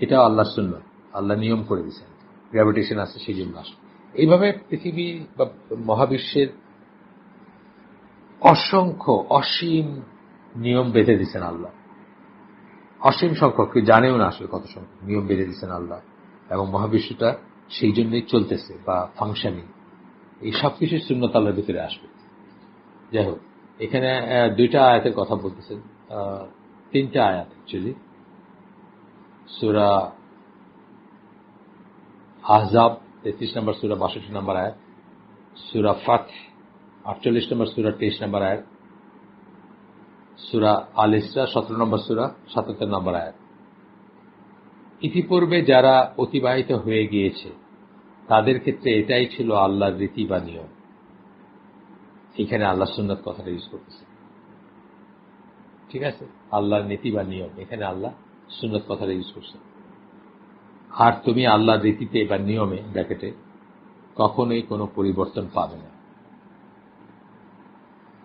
এটাও আল্লাহর সুন্নাত, আল্লাহ নিয়ম করে দিয়েছেন, গ্র্যাভিটেশন আছে সেই জন্য আসবে। এইভাবে পৃথিবী বা মহাবিশ্বের অসংখ্য অসীম নিয়ম বেঁধে দিয়েছেন আল্লাহ, অসীম সংখ্যক, কেউ জানেও না আসলে কত সংখ্যক নিয়ম বেঁধে দিয়েছেন আল্লাহ, এবং মহাবিশ্বটা সেই জন্যই চলতেছে বা ফাংশনিং। এই সব কিছু সুন্নাত আল্লাহর ভিতরে আসবে। যাই হোক, এখানে দুইটা আয়াতের কথা বলতেছেন, তিনটা আয়াত অ্যাকচুয়ালি। সূরা আহজাব 33 নম্বর সূরা 62 নম্বর আয়াত, সূরা ফাতহ 48 নম্বর সূরা 23 নম্বর আয়াত, সূরা আল ইসরা 17 নম্বর সূরা 77 নম্বর আয়াত। ইতিপূর্বে যারা অতিবাহিত হয়ে গিয়েছে তাদের ক্ষেত্রে এটাই ছিল আল্লাহর রীতি বা নিয়ম। এখানে আল্লাহ সুন্নাত কথাটা ইউজ করতেছে, ঠিক আছে? আল্লাহর নীতি বা নিয়ম, এখানে আল্লাহ সুন্নাত কথাটা ইউজ করছে। আর তুমি আল্লাহর রীতিতে বা নিয়মে ব্র্যাকেটে কখনোই কোনো পরিবর্তন পাবে না।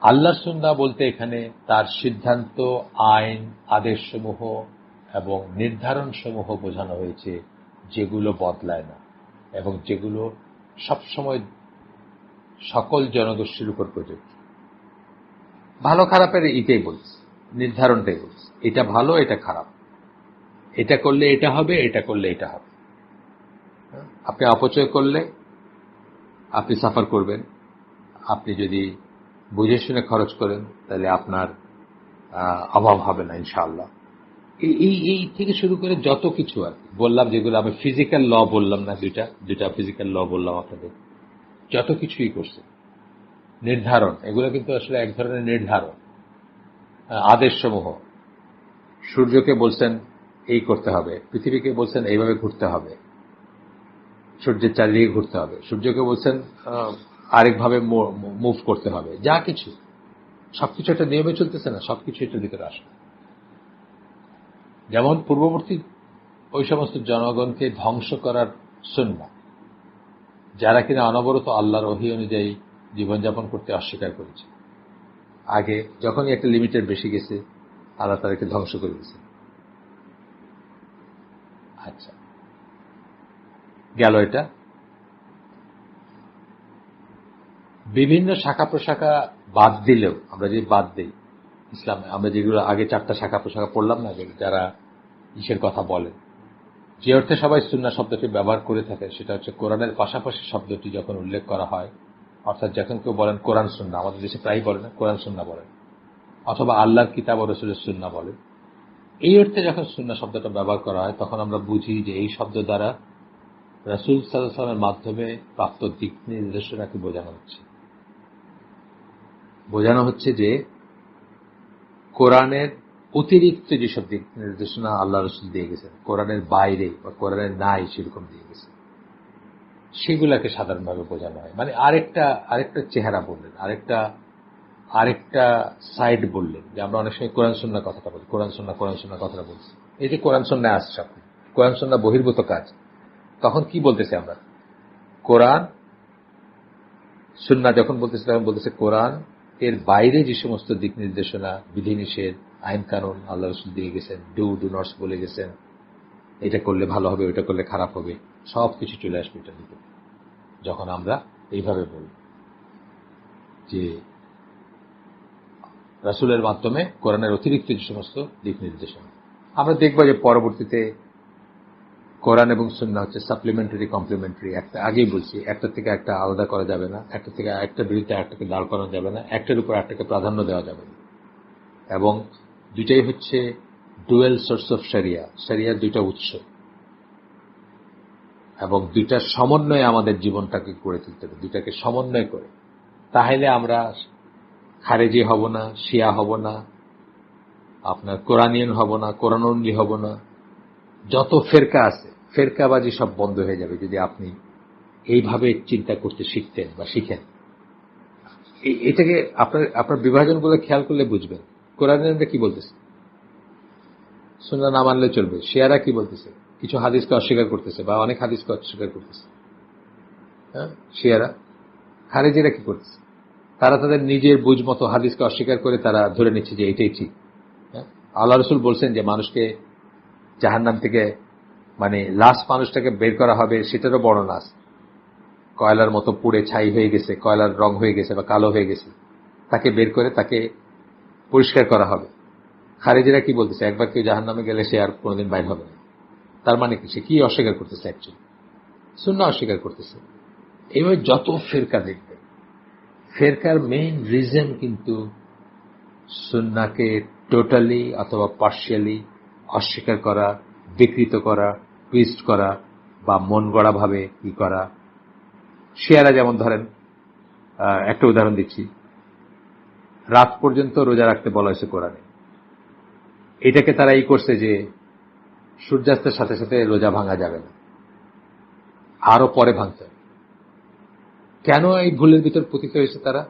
আল্লাহর সুন্নাহ বলতে এখানে তার সিদ্ধান্ত, আইন, আদেশসমূহ এবং নির্ধারণসমূহ বোঝানো হয়েছে, যেগুলো বদলায় না এবং যেগুলো সবসময় সকল জনগোষ্ঠীর উপর প্রযোজ্য। ভালো খারাপের এটাই বলছে, নির্ধারণটাই বলছে, এটা ভালো এটা খারাপ, এটা করলে এটা হবে, এটা করলে এটা হবে। আপনি অপচয় করলে আপনি সাফার করবেন, আপনি যদি বুঝে শুনে খরচ করেন তাহলে আপনার অভাব হবে না ইনশাআল্লাহ। এই থেকে শুরু করে যত কিছু আর বললাম, যেগুলো আমি ফিজিক্যাল ল বললাম না, দুইটা ফিজিক্যাল ল বললাম আপনাদের, যত কিছুই করছে নির্ধারণ, এগুলো কিন্তু আসলে এক ধরনের নির্ধারণ। আদেশসমূহ, সূর্যকে বলছেন এই করতে হবে, পৃথিবীকে বলছেন এইভাবে ঘুরতে হবে, সূর্যের চারিদিকে ঘুরতে হবে, সূর্যকে বলছেন আরেকভাবে মুভ করতে হবে। যা কিছু সবকিছু একটা নিয়মে চলতেছে না, সবকিছু এটার ভিতরে আসবে। যেমন পূর্ববর্তী ওই সমস্ত জনগণকে ধ্বংস করার সুন্নাহ, যারা কিনা অনবরত আল্লাহর ওহী অনুযায়ী জীবনযাপন করতে অস্বীকার করেছে। আগে যখনই একটা লিমিটের বেশি গেছে আল্লাহ তাদেরকে ধ্বংস করে দিয়েছে। আচ্ছা, গেল এটা। বিভিন্ন শাখা প্রশাখা বাদ দিলেও, আমরা যে বাদ দিই ইসলামে, আমরা যেগুলো আগে 4টা শাখা প্রশাখা পড়লাম না, যারা ইসের কথা বলেন, যে অর্থে সবাই সুন্নাহ শব্দটি ব্যবহার করে থাকে সেটা হচ্ছে কোরআনের পাশাপাশি শব্দটি যখন উল্লেখ করা হয়, অর্থাৎ যখন কেউ বলেন কোরআন সুন্নাহ, আমাদের দেশে প্রায় বলে না কোরআন সুন্নাহ বলেন, অথবা আল্লাহর কিতাব ও রাসূলের সুন্নাহ বলেন, এই অর্থে যখন সুন্নাহ শব্দটা ব্যবহার করা হয় তখন আমরা বুঝি যে এই শব্দ দ্বারা রাসূল সাল্লাল্লাহু আলাইহি ওয়াসাল্লামের মাধ্যমে প্রাপ্ত দিক নির্দেশনাকে বোঝানো হচ্ছে। বোঝানো হচ্ছে যে কোরআনের অতিরিক্ত যেসব দিক নির্দেশনা আল্লাহ রাসূল দিয়ে গেছেন, কোরআনের বাইরে বা কোরআনের নাই সেরকম দিয়ে গেছে, সেগুলাকে সাধারণভাবে বোঝানো হয়। মানে আরেকটা চেহারা বললেন, আরেকটা সাইড বললেন, যে আমরা অনেক সময় কোরআন সুন্নাহ কথাটা বলি, কোরআন সুন্নাহ কথাটা বলছি, এই যে কোরআন সুন্নাহ আসছে, কোরআন সুন্নাহ বহির্ভূত কাজ, তখন কি বলতেছি আমরা? কোরআন সুন্নাহ যখন বলতেছে তখন বলতেছে কোরআন এর বাইরে যে সমস্ত দিক নির্দেশনা, বিধিনিষেধ, আইন কানুন আল্লাহ রাসূল দিয়ে গেছেন, ডু নটস বলে গেছেন, এটা করলে ভালো হবে, ওইটা করলে খারাপ হবে, সব কিছু চলে আসবে এটার ভিতরে যখন আমরা এইভাবে বলি যে রাসূলের মাধ্যমে কোরআনের অতিরিক্ত যে সমস্ত দিক নির্দেশনা। আমরা দেখব যে পরবর্তীতে কোরআন এবং সুন্নাহ হচ্ছে সাপ্লিমেন্টারি কমপ্লিমেন্টারি। একটা আগেই বলছি, একটা থেকে একটা আলাদা করা যাবে না, একটা থেকে একটা বিরুদ্ধে একটাকে দাঁড় করানো যাবে না, একটার উপর একটাকে প্রাধান্য দেওয়া যাবে না। এবং দুইটাই হচ্ছে ডুয়েল সোর্স অফ শরিয়া, শরিয়ার দুইটা উৎস, এবং দুইটার সমন্বয়ে আমাদের জীবনটাকে গড়ে তুলতে হবে, দুইটাকে সমন্বয় করে। তাহলে আমরা খারেজি হব না, শিয়া হব না, আপনার কোরআনিয়ান হব না, কোরআনলি হব না। যত ফেরকা আছে, ফেরকাবাজি সব বন্ধ হয়ে যাবে যদি আপনি এইভাবে চিন্তা করতে শিখতেন বা শিখেন। এটাকে আপনার বিভাজনগুলো খেয়াল করলে বুঝবেন। কোরআনিয়ানরা কি বলতেছে, সুন্নাহ না মানলে চলবে। শিয়ারা কি বলতেছে, কিছু হাদিসকে অস্বীকার করতেছে বা অনেক হাদিসকে অস্বীকার করতেছে। হ্যাঁ, শিয়ারা। খারেজিরা কি করতেছে, তারা তাদের নিজের বুঝ মতো হাদিসকে অস্বীকার করে তারা ধরে নিচ্ছে যে এটাই ঠিক। হ্যাঁ, আল্লাহ রসুল বলছেন যে মানুষকে জাহান্নাম থেকে, মানে লাশ মানুষটাকে বের করা হবে, সেটারও বর্ণনা আছে। কয়লার মতো পুড়ে ছাই হয়ে গেছে, কয়লার রং হয়ে গেছে বা কালো হয়ে গেছে, তাকে বের করে তাকে পরিষ্কার করা হবে। খারেজিরা কি বলতেছে, একবার কেউ জাহান্নামে গেলে সে আর কোনোদিন বাইর হবে না। তার মানে কি, সে কি অস্বীকার করতেছে, অ্যাকচুয়ালি সুন্নাহ অস্বীকার করতেছে। এইভাবে যত ফেরকা দেখবে, ফেরকার মেইন রিজন কিন্তু সুন্নাহকে টোটালি অথবা পার্শিয়ালি অস্বীকার করা, বিকৃত করা, টুইস্ট করা বা মন গড়া ভাবে কি করা। শিয়ারা যেমন ধরেন, একটা উদাহরণ দিচ্ছি, রাত পর্যন্ত রোজা রাখতে বলা হয়েছে কোরআনে। এটাকে তারা এই করছে যে সূর্যাস্তের সাথে সাথে রোজা ভাঙা যাবে না, আরো পরে ভাঙতে হবে। কেন এই ভুলের ভিতর পতিত হয়েছে তারা?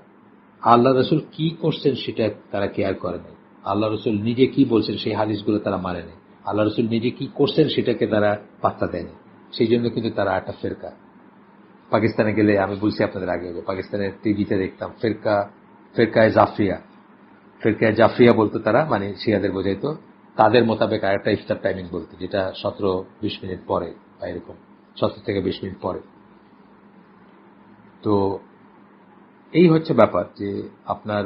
আল্লাহ রসুল কি করছেন সেটা তারা কেয়ার করে নাই। আল্লাহ রসুল নিজে কি বলছেন সেই হাদিসগুলো তারা মানে নেই। আল্লাহ রসুল নিজে কি করছেন সেটাকে তারা পাত্তা দেয়নি। সেই জন্য কিন্তু তারা একটা ফেরকা। পাকিস্তানে গেলে, আমি বলছি আপনাদের আগে, পাকিস্তানের টিভিতে দেখতাম ফেরকায় জাফরিয়া, ফেরকায় জাফরিয়া বলতো তারা, মানে শিয়াদের বোঝাইতো। তাদের মোতাবেক আরেকটা ইফতার টাইমিং বলতো, যেটা 17-20 মিনিট পরে বা এরকম 17 থেকে 20 মিনিট পরে। তো এই হচ্ছে ব্যাপার যে আপনার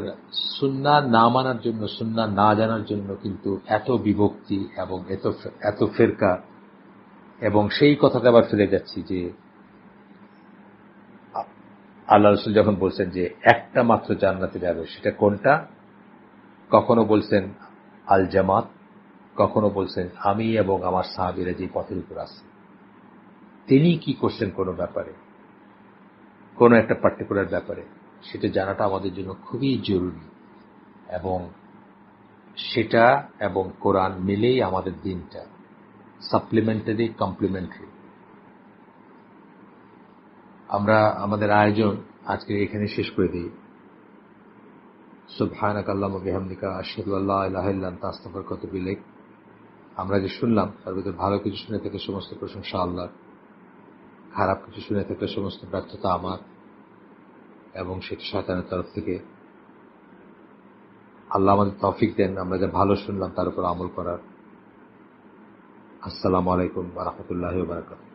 সুন্নাহ না মানার জন্য, সুন্নাহ না জানার জন্য কিন্তু এত বিভক্তি এবং এত ফেরকা। এবং সেই কথাতে আবার ফিরে যাচ্ছি যে আল্লাহ রসুল যখন বলছেন যে একটা মাত্র জান্নাতে যাবে, সেটা কোনটা? কখনো বলছেন আল জামাত, কখনো বলছেন আমি এবং আমার সাহাবীরা যে পথের উপর আছে। তিনি কি করছেন কোনো ব্যাপারে, কোনো একটা পার্টিকুলার ব্যাপারে, সেটা জানাটা আমাদের জন্য খুবই জরুরি। এবং সেটা এবং কোরআন মিলেই আমাদের দিনটা সাপ্লিমেন্টারি কমপ্লিমেন্টারি। আমরা আমাদের আয়োজন আজকে এখানে শেষ করে দিই। সুবহানাকাল্লাহুম্মা ওয়া বিহামদিকা আশহাদু আল্লা ইলাহা ইল্লা আনতা আস্তাগফিরুকা ওয়া আতুবু ইলাইক। আমরা যে শুনলাম তার ভিতরে ভালো কিছু শুনে থেকে সমস্ত প্রশংসা আল্লাহর, খারাপ কিছু শুনে থেকে সমস্ত ব্যর্থতা আমার, এবং সেটা শয়তানের তরফ থেকে। আল্লাহ আমাদের তৌফিক দেন আমরা যা ভালো শুনলাম তার উপর আমল করার। আসসালামু আলাইকুম ওয়া রাহমাতুল্লাহি ওয়া বারাকাতুহু।